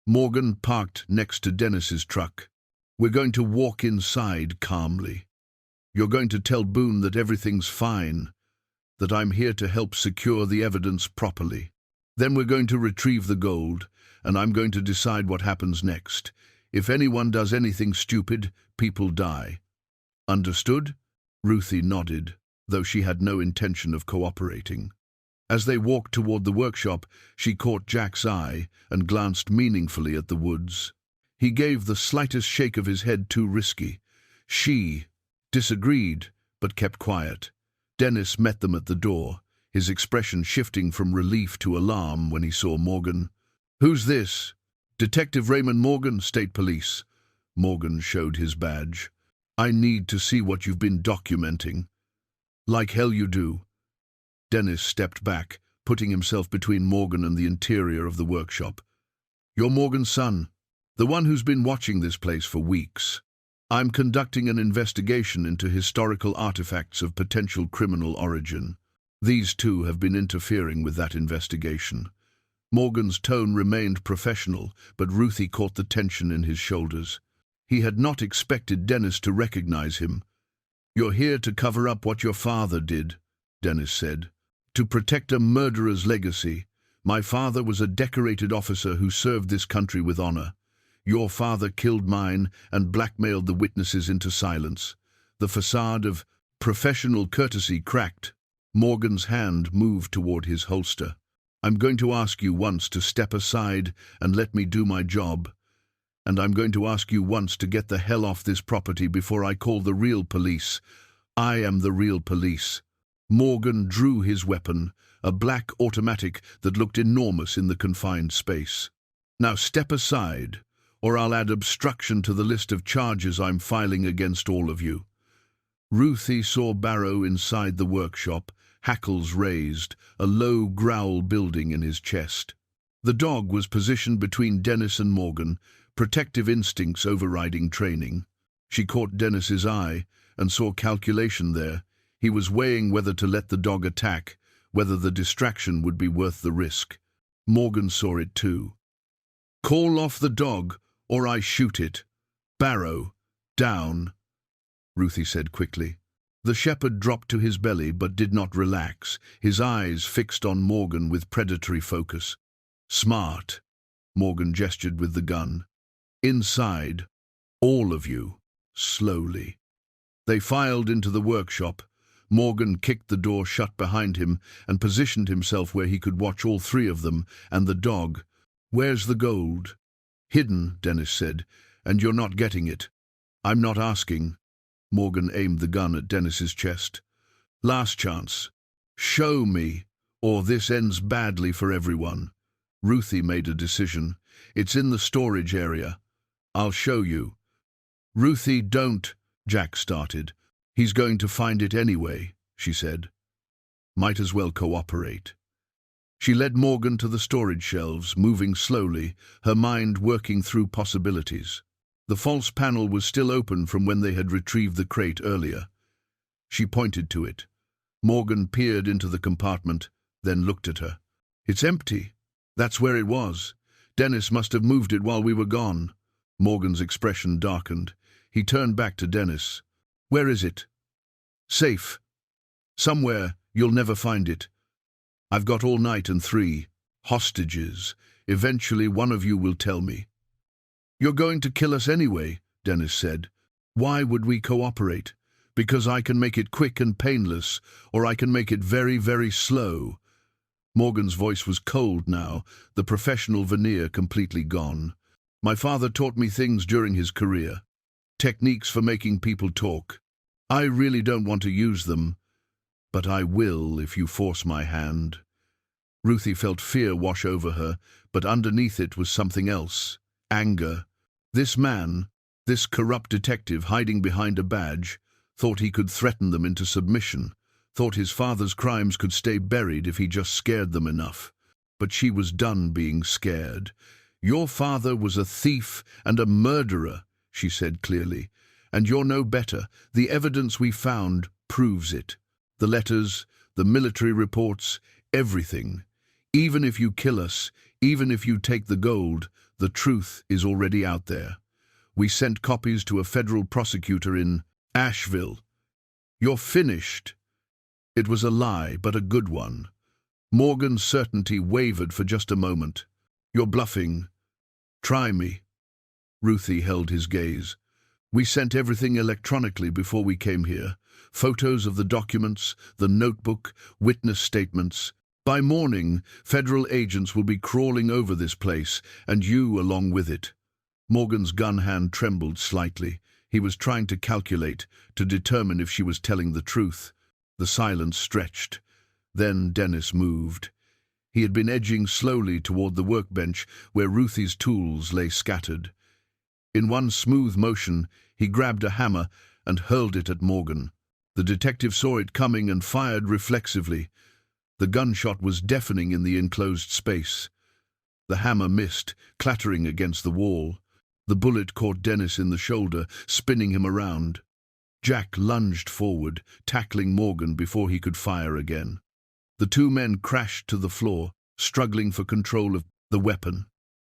Morgan parked next to Dennis's truck. "We're going to walk inside calmly. You're going to tell Boone that everything's fine, that I'm here to help secure the evidence properly. Then we're going to retrieve the gold, and I'm going to decide what happens next. If anyone does anything stupid, people die. Understood?" Ruthie nodded. though she had no intention of cooperating. As they walked toward the workshop, she caught Jack's eye and glanced meaningfully at the woods. He gave the slightest shake of his head too risky. She disagreed, but kept quiet. Dennis met them at the door, his expression shifting from relief to alarm when he saw Morgan. "Who's this?" "Detective Raymond Morgan, State Police." Morgan showed his badge. "I need to see what you've been documenting." "Like hell you do." Dennis stepped back, putting himself between Morgan and the interior of the workshop. "You're Morgan's son, the one who's been watching this place for weeks. I'm conducting an investigation into historical artifacts of potential criminal origin. These two have been interfering with that investigation." Morgan's tone remained professional, but Ruthie caught the tension in his shoulders. He had not expected Dennis to recognize him. "You're here to cover up what your father did," Dennis said. "To protect a murderer's legacy. My father was a decorated officer who served this country with honor. Your father killed mine and blackmailed the witnesses into silence. The facade of professional courtesy cracked." Morgan's hand moved toward his holster. "I'm going to ask you once to step aside and let me do my job. And I'm going to ask you once to get the hell off this property before I call the real police. I am the real police." Morgan drew his weapon, a black automatic that looked enormous in the confined space. "Now step aside, or I'll add obstruction to the list of charges I'm filing against all of you." Ruthie saw Barrow inside the workshop, hackles raised, a low growl building in his chest. The dog was positioned between Dennis and Morgan, protective instincts overriding training. She caught Dennis's eye and saw calculation there. He was weighing whether to let the dog attack, whether the distraction would be worth the risk. Morgan saw it too. "Call off the dog, or I shoot it. Barrow, down," Ruthie said quickly. The shepherd dropped to his belly but did not relax, his eyes fixed on Morgan with predatory focus. "Smart," Morgan gestured with the gun. "Inside, all of you, slowly." They filed into the workshop. Morgan kicked the door shut behind him and positioned himself where he could watch all three of them and the dog. "Where's the gold?" "Hidden," Dennis said, "and you're not getting it." "I'm not asking." Morgan aimed the gun at Dennis's chest. "Last chance. Show me, or this ends badly for everyone." Ruthie made a decision. "It's in the storage area. I'll show you." "Ruthie, don't," Jack started. "He's going to find it anyway," she said. "Might as well cooperate." She led Morgan to the storage shelves, moving slowly, her mind working through possibilities. The false panel was still open from when they had retrieved the crate earlier. She pointed to it. Morgan peered into the compartment, then looked at her. "It's empty. That's where it was. Dennis must have moved it while we were gone." Morgan's expression darkened. He turned back to Dennis. "Where is it?" "Safe. Somewhere. You'll never find it. I've got all night and 3 hostages. Eventually one of you will tell me." "You're going to kill us anyway," Dennis said. "Why would we cooperate? Because I can make it quick and painless, or I can make it very, very slow." Morgan's voice was cold now, the professional veneer completely gone. "My father taught me things during his career. Techniques for making people talk. I really don't want to use them, but I will if you force my hand." Ruthie felt fear wash over her, but underneath it was something else. Anger. This man, this corrupt detective hiding behind a badge, thought he could threaten them into submission, thought his father's crimes could stay buried if he just scared them enough. But she was done being scared. "Your father was a thief and a murderer," she said clearly, "and you're no better. The evidence we found proves it. The letters, the military reports, everything. Even if you kill us, even if you take the gold, the truth is already out there. We sent copies to a federal prosecutor in Asheville. You're finished." It was a lie, but a good one. Morgan's certainty wavered for just a moment. "You're bluffing. Try me." Ruthie held his gaze. "We sent everything electronically before we came here. photos of the documents, the notebook, witness statements. By morning, federal agents will be crawling over this place, and you along with it. Morgan's gun hand trembled slightly. He was trying to calculate, to determine if she was telling the truth. The silence stretched. Then Dennis moved. He had been edging slowly toward the workbench where Ruthie's tools lay scattered. In one smooth motion, he grabbed a hammer and hurled it at Morgan. The detective saw it coming and fired reflexively. The gunshot was deafening in the enclosed space. The hammer missed, clattering against the wall. The bullet caught Dennis in the shoulder, spinning him around. Jack lunged forward, tackling Morgan before he could fire again. The two men crashed to the floor, struggling for control of the weapon.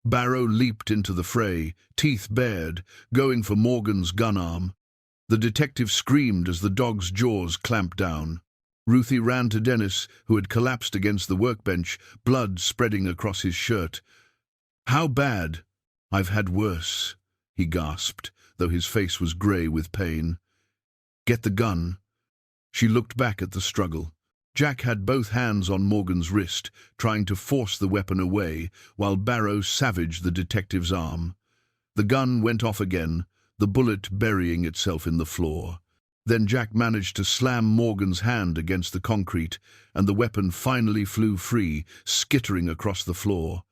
Barrow leaped into the fray, teeth bared, going for Morgan's gun arm. The detective screamed as the dog's jaws clamped down. Ruthie ran to Dennis, who had collapsed against the workbench, blood spreading across his shirt. "How bad?" "I've had worse," he gasped, though his face was grey with pain. "Get the gun." She looked back at the struggle. Jack had both hands on Morgan's wrist, trying to force the weapon away, while Barrow savaged the detective's arm. The gun went off again, the bullet burying itself in the floor. Then Jack managed to slam Morgan's hand against the concrete, and the weapon finally flew free, skittering across the floor.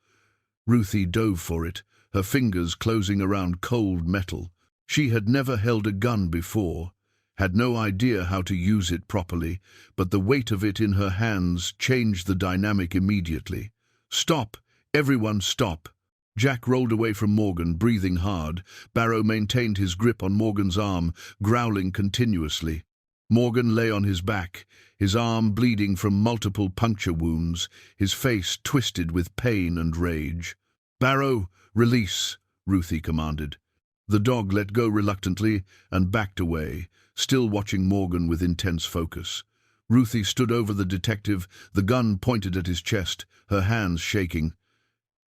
Ruthie dove for it, her fingers closing around cold metal. She had never held a gun before, had no idea how to use it properly, but the weight of it in her hands changed the dynamic immediately. "Stop! Everyone stop!" Jack rolled away from Morgan, breathing hard. Barrow maintained his grip on Morgan's arm, growling continuously. Morgan lay on his back, his arm bleeding from multiple puncture wounds, his face twisted with pain and rage. "Barrow, release," Ruthie commanded. The dog let go reluctantly and backed away, still watching Morgan with intense focus. Ruthie stood over the detective, the gun pointed at his chest, her hands shaking.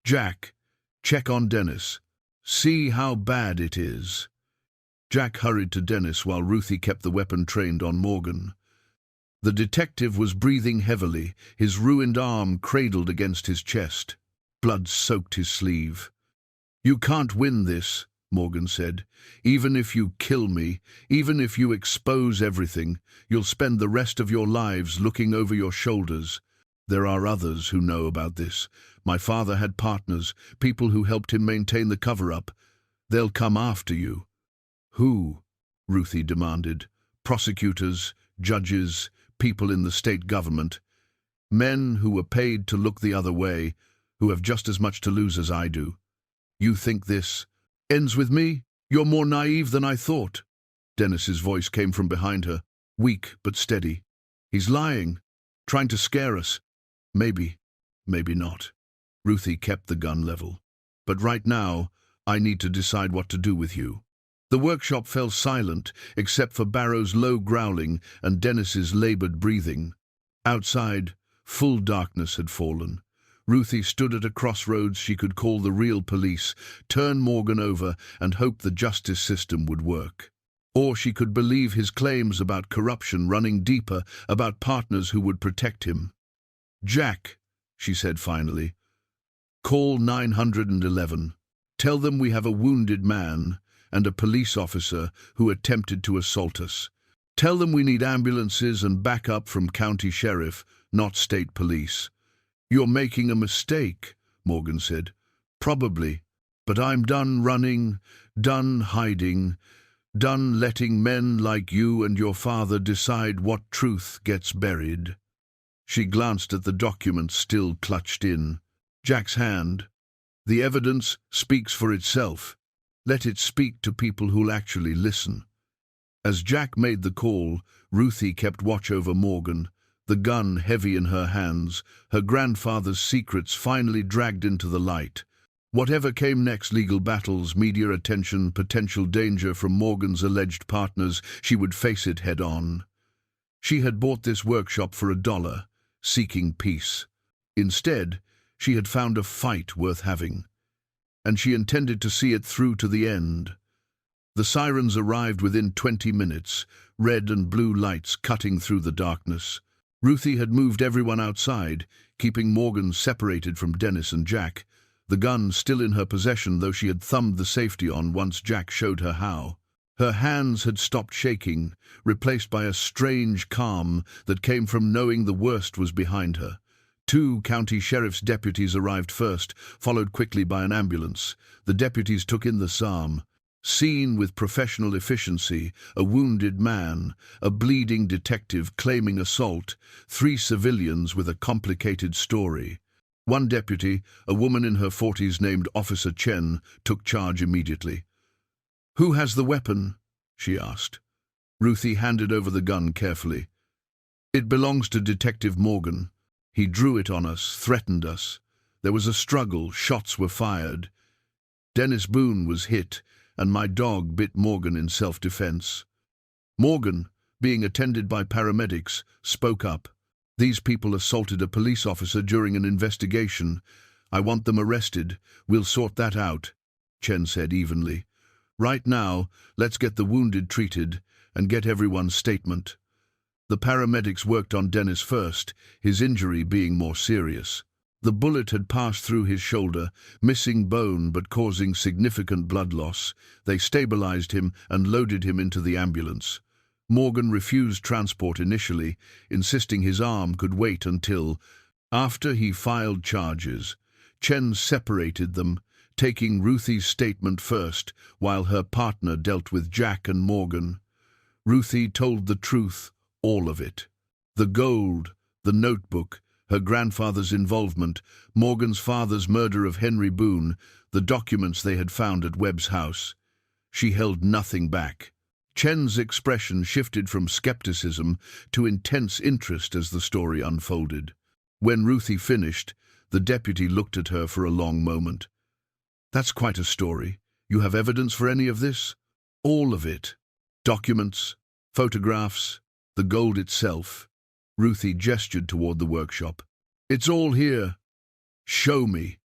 "Jack, check on Dennis. See how bad it is." Jack hurried to Dennis while Ruthie kept the weapon trained on Morgan. The detective was breathing heavily, his ruined arm cradled against his chest. Blood soaked his sleeve. "You can't win this," Morgan said. "Even if you kill me, even if you expose everything, you'll spend the rest of your lives looking over your shoulders. There are others who know about this. My father had partners, people who helped him maintain the cover-up. They'll come after you." "Who?" Ruthie demanded. "Prosecutors, judges, people in the state government. Men who were paid to look the other way, who have just as much to lose as I do. You think this ends with me? You're more naive than I thought." Dennis's voice came from behind her, weak but steady. "He's lying, trying to scare us. Maybe, maybe not." Ruthie kept the gun level. "But right now, I need to decide what to do with you." The workshop fell silent, except for Barrow's low growling and Dennis's labored breathing. Outside, full darkness had fallen. Ruthie stood at a crossroads she could call the real police, turn Morgan over and hope the justice system would work. Or she could believe his claims about corruption running deeper, about partners who would protect him. "Jack," she said finally, "call 911. Tell them we have a wounded man and a police officer who attempted to assault us. Tell them we need ambulances and backup from county sheriff, not state police." "You're making a mistake," Morgan said. "Probably. But I'm done running, done hiding, done letting men like you and your father decide what truth gets buried." She glanced at the document still clutched in Jack's hand. "The evidence speaks for itself. Let it speak to people who'll actually listen." As Jack made the call, Ruthie kept watch over Morgan, the gun heavy in her hands, her grandfather's secrets finally dragged into the light. Whatever came next, legal battles, media attention, potential danger from Morgan's alleged partners, she would face it head-on. She had bought this workshop for $1, seeking peace. Instead, she had found a fight worth having, and she intended to see it through to the end. The sirens arrived within 20 minutes, red and blue lights cutting through the darkness. Ruthie had moved everyone outside, keeping Morgan separated from Dennis and Jack, the gun still in her possession though she had thumbed the safety on once Jack showed her how. Her hands had stopped shaking, replaced by a strange calm that came from knowing the worst was behind her. 2 county sheriff's deputies arrived first, followed quickly by an ambulance. The deputies took in the psalm. Seen with professional efficiency, a wounded man, a bleeding detective claiming assault, 3 civilians with a complicated story. 1 deputy, a woman in her 40s named Officer Chen, took charge immediately. "Who has the weapon?" she asked. Ruthie handed over the gun carefully. "It belongs to Detective Morgan. He drew it on us, threatened us. There was a struggle, shots were fired. Dennis Boone was hit, and my dog bit Morgan in self-defense." Morgan, being attended by paramedics, spoke up. "These people assaulted a police officer during an investigation. I want them arrested. We'll sort that out," Chen said evenly. "Right now, let's get the wounded treated and get everyone's statement." The paramedics worked on Dennis first, his injury being more serious. The bullet had passed through his shoulder, missing bone but causing significant blood loss. They stabilized him and loaded him into the ambulance. Morgan refused transport initially, insisting his arm could wait until after he filed charges. Chen separated them, taking Ruthie's statement first, while her partner dealt with Jack and Morgan. Ruthie told the truth, all of it. The gold, the notebook, her grandfather's involvement, Morgan's father's murder of Henry Boone, the documents they had found at Webb's house. She held nothing back. Chen's expression shifted from skepticism to intense interest as the story unfolded. When Ruthie finished, the deputy looked at her for a long moment. "That's quite a story. You have evidence for any of this?" "All of it. Documents, photographs, the gold itself." Ruthie gestured toward the workshop. "It's all here." "Show me."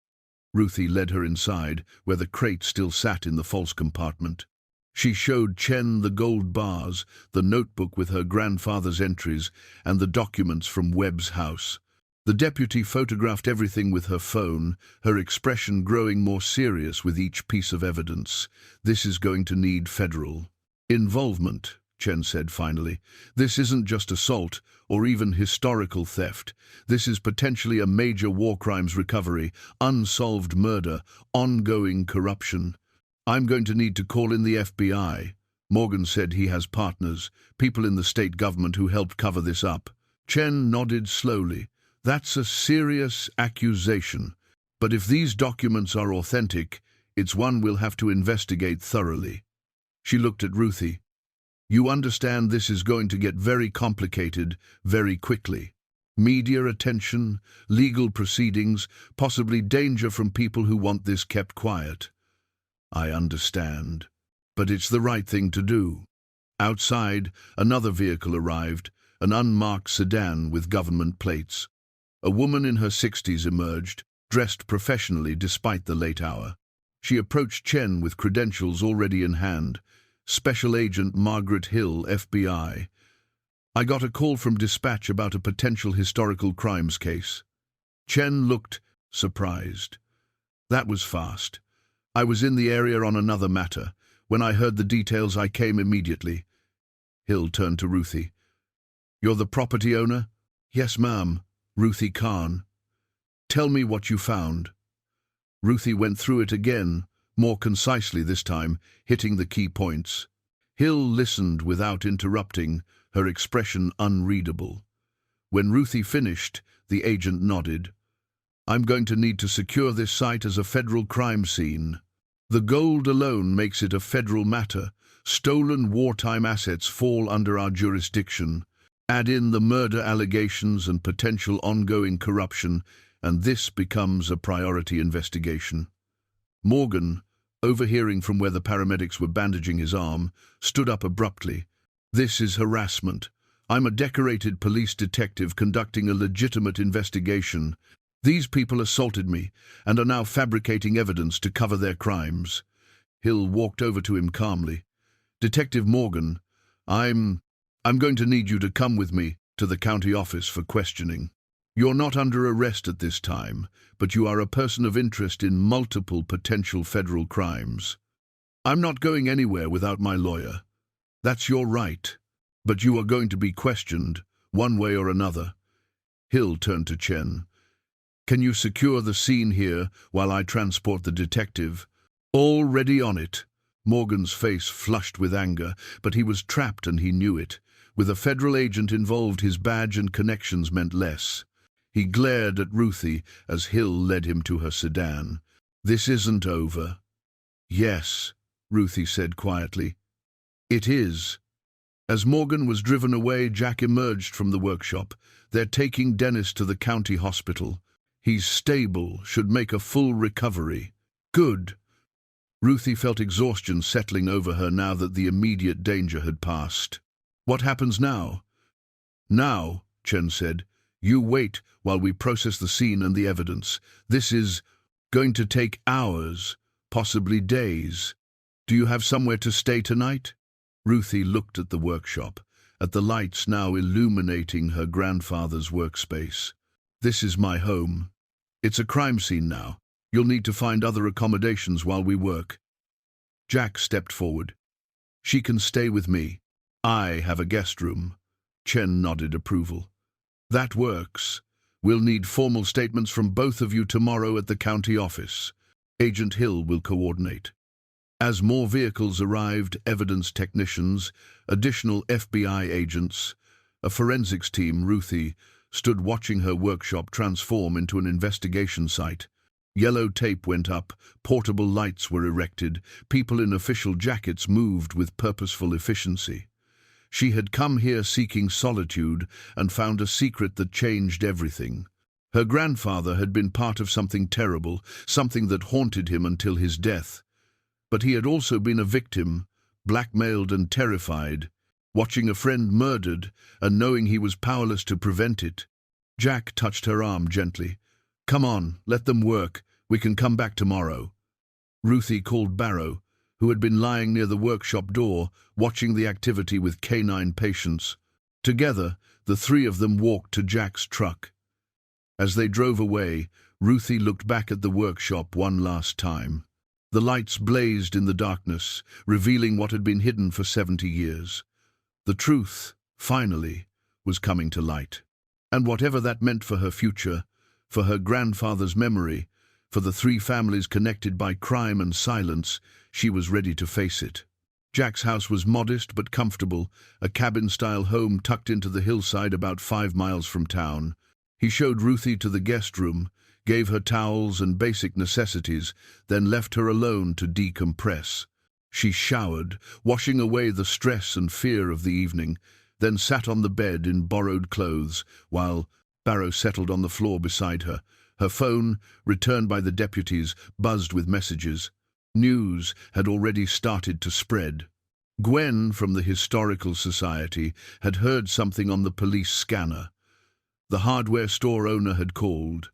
Ruthie led her inside, where the crate still sat in the false compartment. She showed Chen the gold bars, the notebook with her grandfather's entries, and the documents from Webb's house. The deputy photographed everything with her phone, her expression growing more serious with each piece of evidence. "This is going to need federal involvement," Chen said finally. "This isn't just assault or even historical theft. This is potentially a major war crimes recovery, unsolved murder, ongoing corruption. I'm going to need to call in the FBI. Morgan said he has partners, people in the state government who helped cover this up." Chen nodded slowly. "That's a serious accusation. But if these documents are authentic, it's one we'll have to investigate thoroughly." She looked at Ruthie. "You understand this is going to get very complicated very quickly. Media attention, legal proceedings, possibly danger from people who want this kept quiet." "I understand. But it's the right thing to do." Outside, another vehicle arrived, an unmarked sedan with government plates. A woman in her 60s emerged, dressed professionally despite the late hour. She approached Chen with credentials already in hand. "Special Agent Margaret Hill, FBI. I got a call from dispatch about a potential historical crimes case." Chen looked surprised. "That was fast. I was in the area on another matter. When I heard the details, I came immediately." Hill turned to Ruthie. "You're the property owner?" "Yes, ma'am. Ruthie Karn." "Tell me what you found." Ruthie went through it again, more concisely this time, hitting the key points. Hill listened without interrupting, her expression unreadable. When Ruthie finished, the agent nodded. "I'm going to need to secure this site as a federal crime scene. The gold alone makes it a federal matter. Stolen wartime assets fall under our jurisdiction. Add in the murder allegations and potential ongoing corruption, and this becomes a priority investigation." Morgan, overhearing from where the paramedics were bandaging his arm, stood up abruptly. "This is harassment. I'm a decorated police detective conducting a legitimate investigation. These people assaulted me and are now fabricating evidence to cover their crimes." Hill walked over to him calmly. Detective Morgan, I'm going to need you to come with me to the county office for questioning. You're not under arrest at this time, but you are a person of interest in multiple potential federal crimes. I'm not going anywhere without my lawyer. That's your right. But you are going to be questioned, one way or another. Hill turned to Chen. Can you secure the scene here while I transport the detective? Already on it. Morgan's face flushed with anger, but he was trapped and he knew it. With a federal agent involved, his badge and connections meant less. He glared at Ruthie as Hill led him to her sedan. This isn't over. Yes, Ruthie said quietly. It is. As Morgan was driven away, Jack emerged from the workshop. They're taking Dennis to the county hospital. He's stable, should make a full recovery. Good. Ruthie felt exhaustion settling over her now that the immediate danger had passed. What happens now? Now, Chen said, you wait while we process the scene and the evidence. This is going to take hours, possibly days. Do you have somewhere to stay tonight? Ruthie looked at the workshop, at the lights now illuminating her grandfather's workspace. This is my home. It's a crime scene now. You'll need to find other accommodations while we work. Jack stepped forward. She can stay with me. I have a guest room. Chen nodded approval. That works. We'll need formal statements from both of you tomorrow at the county office. Agent Hill will coordinate. As more vehicles arrived, evidence technicians, additional FBI agents, a forensics team, Ruthie stood watching her workshop transform into an investigation site. Yellow tape went up, portable lights were erected, people in official jackets moved with purposeful efficiency. She had come here seeking solitude and found a secret that changed everything. Her grandfather had been part of something terrible, something that haunted him until his death. But he had also been a victim, blackmailed and terrified, watching a friend murdered and knowing he was powerless to prevent it. Jack touched her arm gently. Come on, let them work. We can come back tomorrow. Ruthie called Barrow, who had been lying near the workshop door, watching the activity with canine patience. Together, the three of them walked to Jack's truck. As they drove away, Ruthie looked back at the workshop one last time. The lights blazed in the darkness, revealing what had been hidden for 70 years. The truth, finally, was coming to light. And whatever that meant for her future, for her grandfather's memory, for the three families connected by crime and silence, she was ready to face it. Jack's house was modest but comfortable, a cabin-style home tucked into the hillside about 5 miles from town. He showed Ruthie to the guest room, gave her towels and basic necessities, then left her alone to decompress. She showered, washing away the stress and fear of the evening, then sat on the bed in borrowed clothes, while Barrow settled on the floor beside her. Her phone, returned by the deputies, buzzed with messages. News had already started to spread. Gwen, from the Historical Society, had heard something on the police scanner. The hardware store owner had called.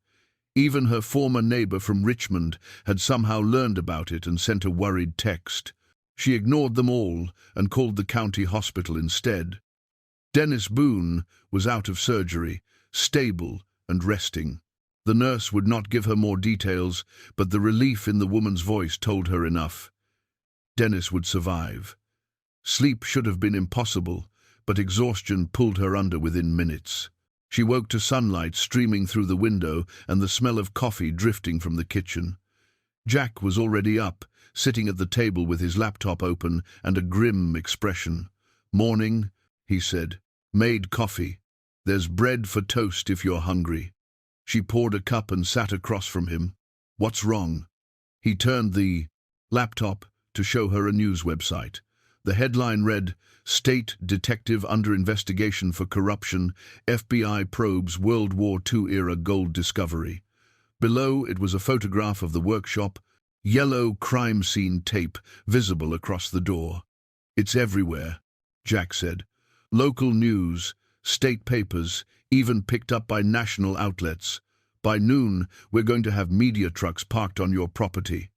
Even her former neighbor from Richmond had somehow learned about it and sent a worried text. She ignored them all and called the county hospital instead. Dennis Boone was out of surgery, stable and resting. The nurse would not give her more details, but the relief in the woman's voice told her enough. Dennis would survive. Sleep should have been impossible, but exhaustion pulled her under within minutes. She woke to sunlight streaming through the window and the smell of coffee drifting from the kitchen. Jack was already up, sitting at the table with his laptop open and a grim expression. "Morning," he said. "Made coffee. There's bread for toast if you're hungry." She poured a cup and sat across from him. "What's wrong?" He turned the laptop to show her a news website. The headline read, "State Detective Under Investigation for Corruption, FBI Probes World War II-Era Gold Discovery." Below it was a photograph of the workshop, yellow crime scene tape visible across the door. "It's everywhere," Jack said. "Local news, state papers, even picked up by national outlets. By noon, we're going to have media trucks parked on your property."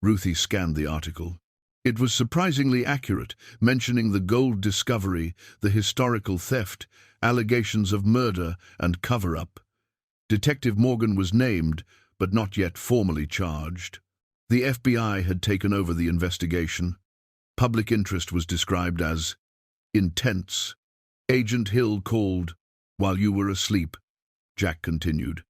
Ruthie scanned the article. It was surprisingly accurate, mentioning the gold discovery, the historical theft, allegations of murder and cover-up. Detective Morgan was named, but not yet formally charged. The FBI had taken over the investigation. Public interest was described as intense. Agent Hill called while you were asleep, Jack continued.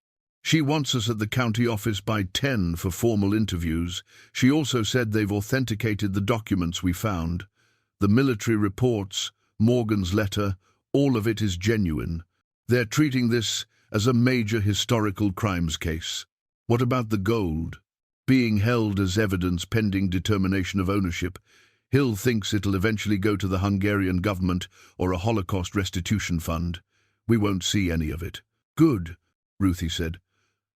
She wants us at the county office by 10 for formal interviews. She also said they've authenticated the documents we found. The military reports, Morgan's letter, all of it is genuine. They're treating this as a major historical crimes case. What about the gold? Being held as evidence pending determination of ownership, Hill thinks it'll eventually go to the Hungarian government or a Holocaust restitution fund. We won't see any of it. Good, Ruthie said.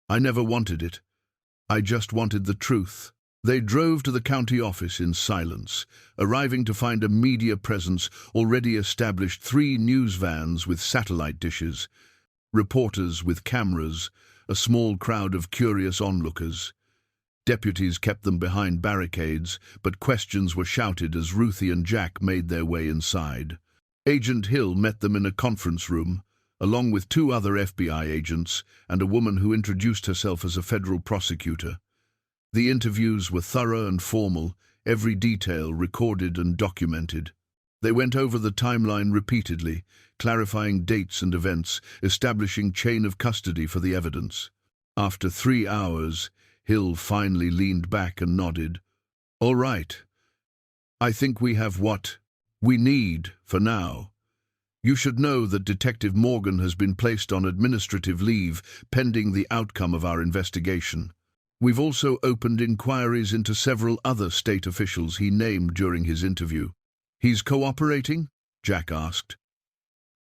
I never wanted it. I just wanted the truth. They drove to the county office in silence, arriving to find a media presence already established, 3 news vans with satellite dishes, reporters with cameras, a small crowd of curious onlookers. Deputies kept them behind barricades, but questions were shouted as Ruthie and Jack made their way inside. Agent Hill met them in a conference room, along with 2 other FBI agents and a woman who introduced herself as a federal prosecutor. The interviews were thorough and formal, every detail recorded and documented. They went over the timeline repeatedly, clarifying dates and events, establishing chain of custody for the evidence. After 3 hours, Hill finally leaned back and nodded. All right. I think we have what we need for now. You should know that Detective Morgan has been placed on administrative leave pending the outcome of our investigation. We've also opened inquiries into several other state officials he named during his interview. He's cooperating? Jack asked.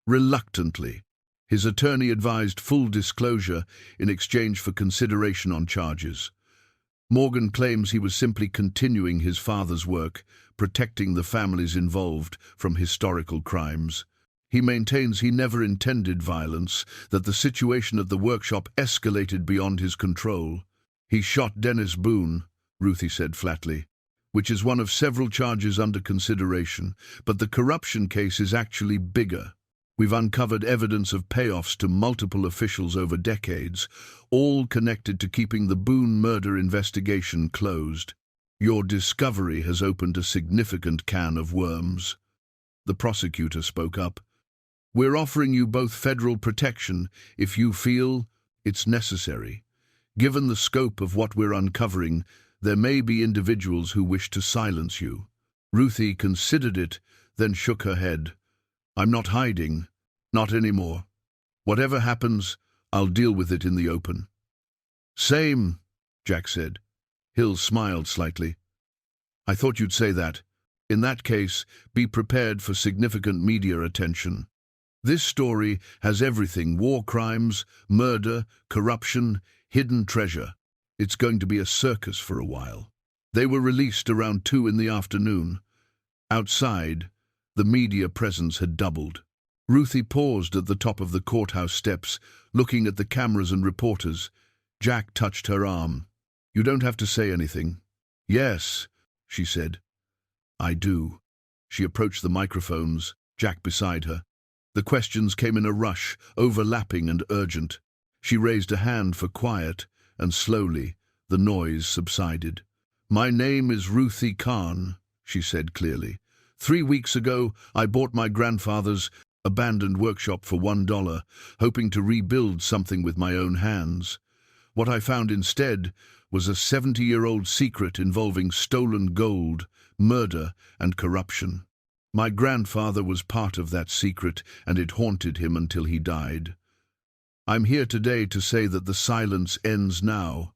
Reluctantly. His attorney advised full disclosure in exchange for consideration on charges. Morgan claims he was simply continuing his father's work, protecting the families involved from historical crimes. He maintains he never intended violence, that the situation at the workshop escalated beyond his control. He shot Dennis Boone, Ruthie said flatly, which is one of several charges under consideration, but the corruption case is actually bigger. We've uncovered evidence of payoffs to multiple officials over decades, all connected to keeping the Boone murder investigation closed. Your discovery has opened a significant can of worms. The prosecutor spoke up. We're offering you both federal protection if you feel it's necessary. Given the scope of what we're uncovering, there may be individuals who wish to silence you. Ruthie considered it, then shook her head. I'm not hiding. Not anymore. Whatever happens, I'll deal with it in the open. Same, Jack said. Hill smiled slightly. I thought you'd say that. In that case, be prepared for significant media attention. This story has everything: war crimes, murder, corruption, hidden treasure. It's going to be a circus for a while. They were released around 2 in the afternoon. Outside, the media presence had doubled. Ruthie paused at the top of the courthouse steps, looking at the cameras and reporters. Jack touched her arm. You don't have to say anything. Yes, she said. I do. She approached the microphones, Jack beside her. The questions came in a rush, overlapping and urgent. She raised a hand for quiet, and slowly the noise subsided. My name is Ruthie Karn, she said clearly. 3 weeks ago, I bought my grandfather's abandoned workshop for $1, hoping to rebuild something with my own hands. What I found instead was a 70-year-old secret involving stolen gold, murder, and corruption. My grandfather was part of that secret, and it haunted him until he died. I'm here today to say that the silence ends now.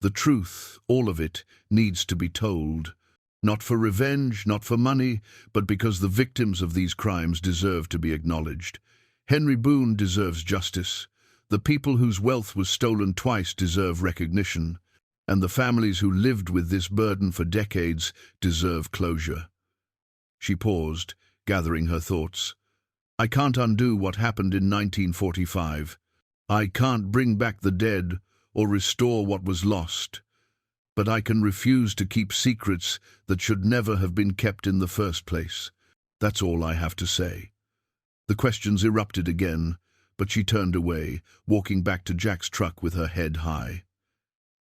The truth, all of it, needs to be told. Not for revenge, not for money, but because the victims of these crimes deserve to be acknowledged. Henry Boone deserves justice. The people whose wealth was stolen twice deserve recognition. And the families who lived with this burden for decades deserve closure. She paused, gathering her thoughts. I can't undo what happened in 1945. I can't bring back the dead or restore what was lost. but I can refuse to keep secrets that should never have been kept in the first place. That's all I have to say." The questions erupted again, but she turned away, walking back to Jack's truck with her head high.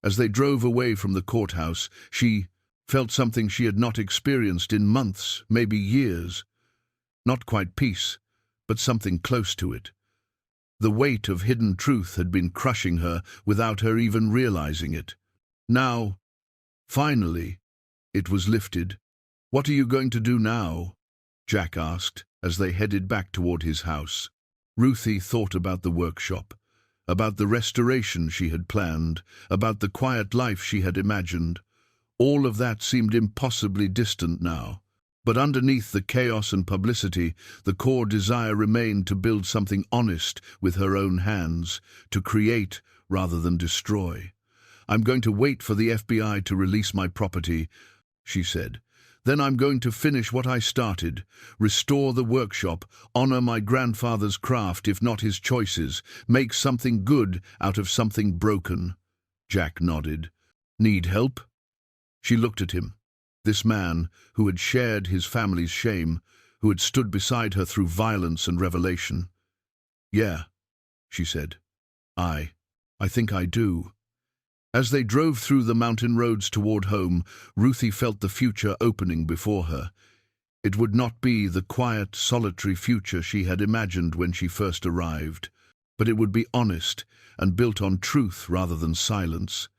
As they drove away from the courthouse, she felt something she had not experienced in months, maybe years. Not quite peace, but something close to it. The weight of hidden truth had been crushing her without her even realizing it. Now, finally, it was lifted. "What are you going to do now?" Jack asked, as they headed back toward his house. Ruthie thought about the workshop, about the restoration she had planned, about the quiet life she had imagined. All of that seemed impossibly distant now. But underneath the chaos and publicity, the core desire remained to build something honest with her own hands, to create rather than destroy. "I'm going to wait for the FBI to release my property," she said. "Then I'm going to finish what I started, restore the workshop, honor my grandfather's craft if not his choices, make something good out of something broken." Jack nodded. "Need help?" She looked at him. This man, who had shared his family's shame, who had stood beside her through violence and revelation. "Yeah," she said. I think I do." As they drove through the mountain roads toward home, Ruthie felt the future opening before her. It would not be the quiet, solitary future she had imagined when she first arrived, but it would be honest and built on truth rather than silence.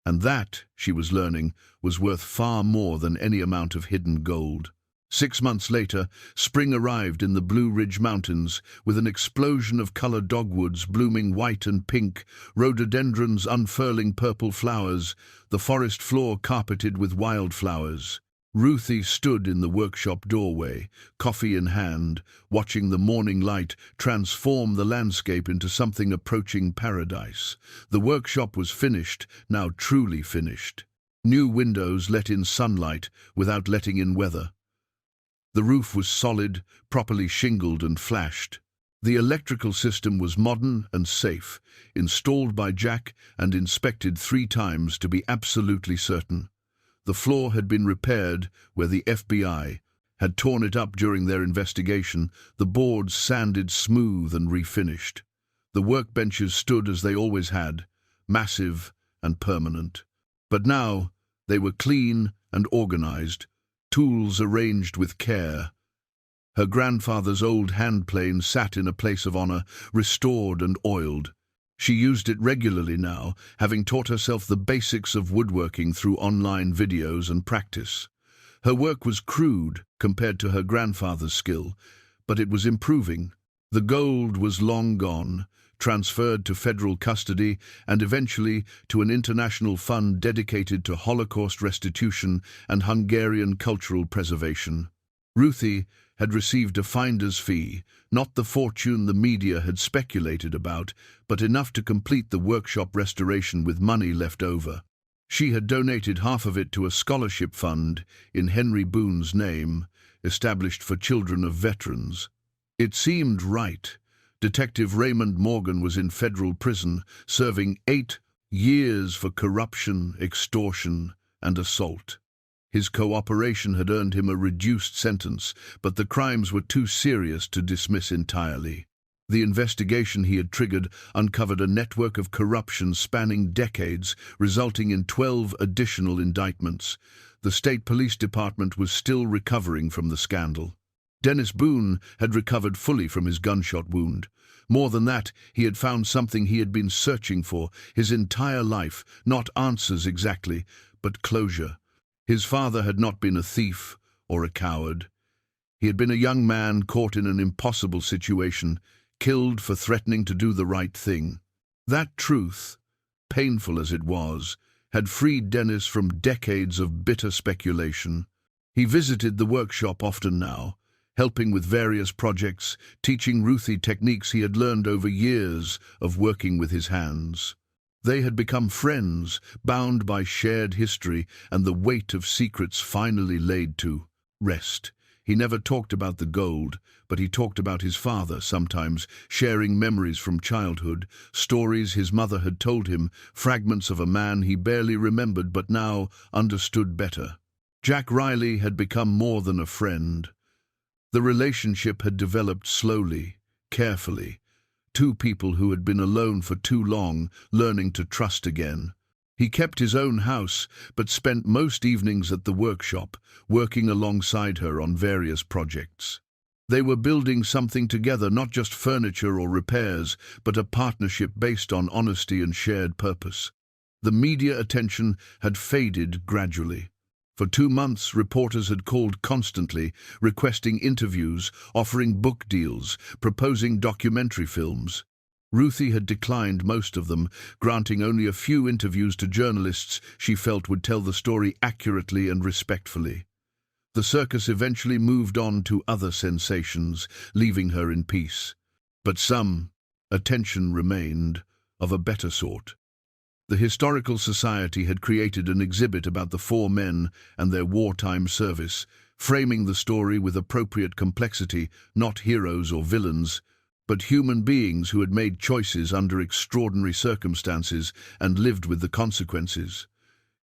And that, she was learning, was worth far more than any amount of hidden gold. 6 months later, spring arrived in the Blue Ridge Mountains, with an explosion of colored dogwoods blooming white and pink, rhododendrons unfurling purple flowers, the forest floor carpeted with wildflowers. Ruthie stood in the workshop doorway, coffee in hand, watching the morning light transform the landscape into something approaching paradise. The workshop was finished, now truly finished. New windows let in sunlight without letting in weather. The roof was solid, properly shingled and flashed. The electrical system was modern and safe, installed by Jack and inspected 3 times to be absolutely certain. The floor had been repaired where the FBI had torn it up during their investigation, the boards sanded smooth and refinished. The workbenches stood as they always had, massive and permanent. But now they were clean and organized, tools arranged with care. Her grandfather's old handplane sat in a place of honor, restored and oiled. She used it regularly now, having taught herself the basics of woodworking through online videos and practice. Her work was crude compared to her grandfather's skill, but it was improving. The gold was long gone, transferred to federal custody and eventually to an international fund dedicated to Holocaust restitution and Hungarian cultural preservation. Ruthie had received a finder's fee, not the fortune the media had speculated about, but enough to complete the workshop restoration with money left over. She had donated half of it to a scholarship fund in Henry Boone's name, established for children of veterans. It seemed right. Detective Raymond Morgan was in federal prison, serving 8 years for corruption, extortion, and assault. His cooperation had earned him a reduced sentence, but the crimes were too serious to dismiss entirely. The investigation he had triggered uncovered a network of corruption spanning decades, resulting in 12 additional indictments. The state police department was still recovering from the scandal. Dennis Boone had recovered fully from his gunshot wound. More than that, he had found something he had been searching for his entire life, not answers exactly, but closure. His father had not been a thief or a coward. He had been a young man caught in an impossible situation, killed for threatening to do the right thing. That truth, painful as it was, had freed Dennis from decades of bitter speculation. He visited the workshop often now, helping with various projects, teaching Ruthie techniques he had learned over years of working with his hands. They had become friends, bound by shared history and the weight of secrets finally laid to rest. He never talked about the gold, but he talked about his father sometimes, sharing memories from childhood, stories his mother had told him, fragments of a man he barely remembered but now understood better. Jack Riley had become more than a friend. The relationship had developed slowly, carefully. Two people who had been alone for too long, learning to trust again. He kept his own house, but spent most evenings at the workshop, working alongside her on various projects. They were building something together, not just furniture or repairs, but a partnership based on honesty and shared purpose. The media attention had faded gradually. For 2 months, reporters had called constantly, requesting interviews, offering book deals, proposing documentary films. Ruthie had declined most of them, granting only a few interviews to journalists she felt would tell the story accurately and respectfully. The circus eventually moved on to other sensations, leaving her in peace. But some attention remained, of a better sort. The Historical Society had created an exhibit about the 4 men and their wartime service, framing the story with appropriate complexity, not heroes or villains, but human beings who had made choices under extraordinary circumstances and lived with the consequences.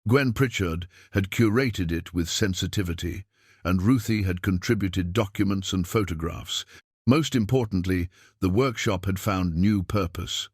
Gwen Pritchard had curated it with sensitivity, and Ruthie had contributed documents and photographs. Most importantly, the workshop had found new purpose.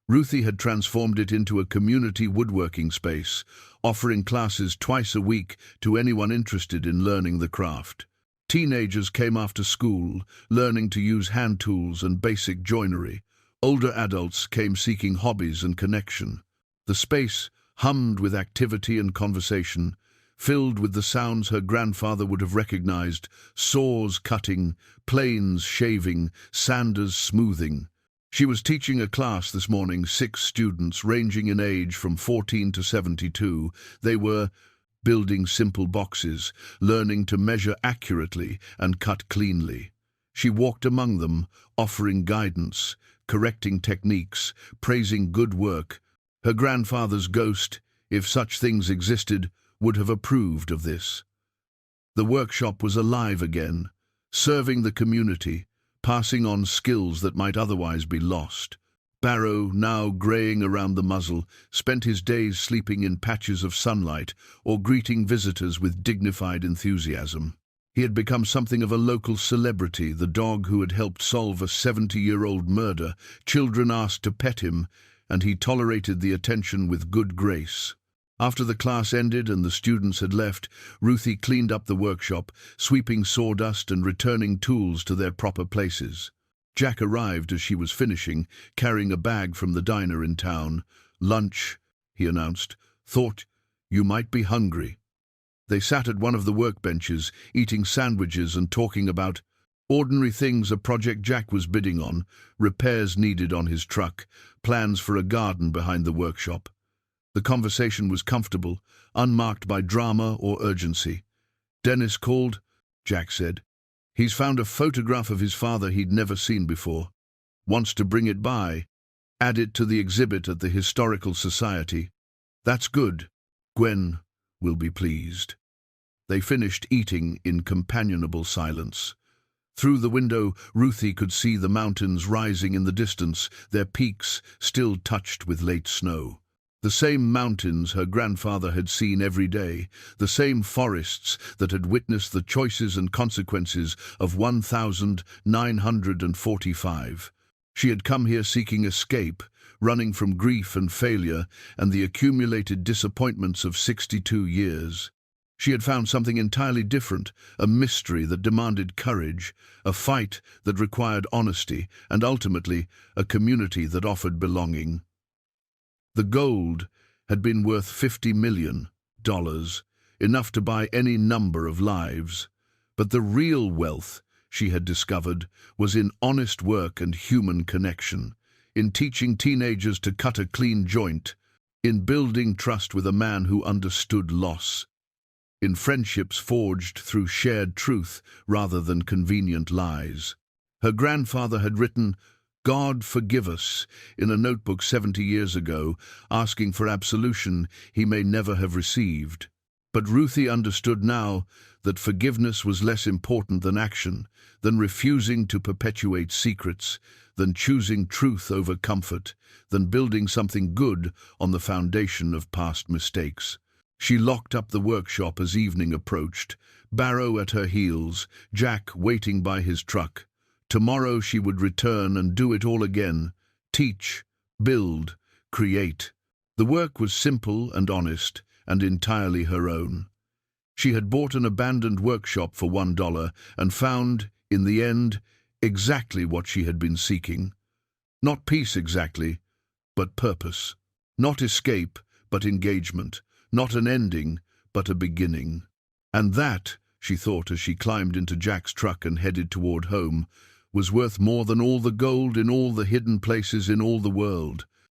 Ruthie had transformed it into a community woodworking space, offering classes twice a week to anyone interested in learning the craft. Teenagers came after school, learning to use hand tools and basic joinery. Older adults came seeking hobbies and connection. The space hummed with activity and conversation, filled with the sounds her grandfather would have recognized: saws cutting, planes shaving, sanders smoothing. She was teaching a class this morning, 6 students ranging in age from 14 to 72. They were building simple boxes, learning to measure accurately and cut cleanly. She walked among them, offering guidance, correcting techniques, praising good work. Her grandfather's ghost, if such things existed, would have approved of this. The workshop was alive again, serving the community, passing on skills that might otherwise be lost. Barrow, now greying around the muzzle, spent his days sleeping in patches of sunlight or greeting visitors with dignified enthusiasm. He had become something of a local celebrity, the dog who had helped solve a 70-year-old murder. Children asked to pet him, and he tolerated the attention with good grace. After the class ended and the students had left, Ruthie cleaned up the workshop, sweeping sawdust and returning tools to their proper places. Jack arrived as she was finishing, carrying a bag from the diner in town. "Lunch," he announced. "Thought you might be hungry." They sat at one of the workbenches, eating sandwiches and talking about ordinary things: a project Jack was bidding on, repairs needed on his truck, plans for a garden behind the workshop. The conversation was comfortable, unmarked by drama or urgency. "Dennis called," Jack said. "He's found a photograph of his father he'd never seen before. Wants to bring it by, add it to the exhibit at the Historical Society." "That's good. Gwen will be pleased." They finished eating in companionable silence. Through the window, Ruthie could see the mountains rising in the distance, their peaks still touched with late snow. The same mountains her grandfather had seen every day, the same forests that had witnessed the choices and consequences of 1945. She had come here seeking escape, running from grief and failure and the accumulated disappointments of 62 years. She had found something entirely different, a mystery that demanded courage, a fight that required honesty, and ultimately a community that offered belonging. The gold had been worth $50 million, enough to buy any number of lives. But the real wealth, she had discovered, was in honest work and human connection, in teaching teenagers to cut a clean joint, in building trust with a man who understood loss, in friendships forged through shared truth rather than convenient lies. Her grandfather had written, "God forgive us," in a notebook 70 years ago, asking for absolution he may never have received. But Ruthie understood now that forgiveness was less important than action, than refusing to perpetuate secrets, than choosing truth over comfort, than building something good on the foundation of past mistakes. She locked up the workshop as evening approached, Barrow at her heels, Jack waiting by his truck. Tomorrow she would return and do it all again, teach, build, create. The work was simple and honest, and entirely her own. She had bought an abandoned workshop for $1 and found, in the end, exactly what she had been seeking. Not peace exactly, but purpose. Not escape, but engagement. Not an ending, but a beginning. And that, she thought as she climbed into Jack's truck and headed toward home, was worth more than all the gold in all the hidden places in all the world.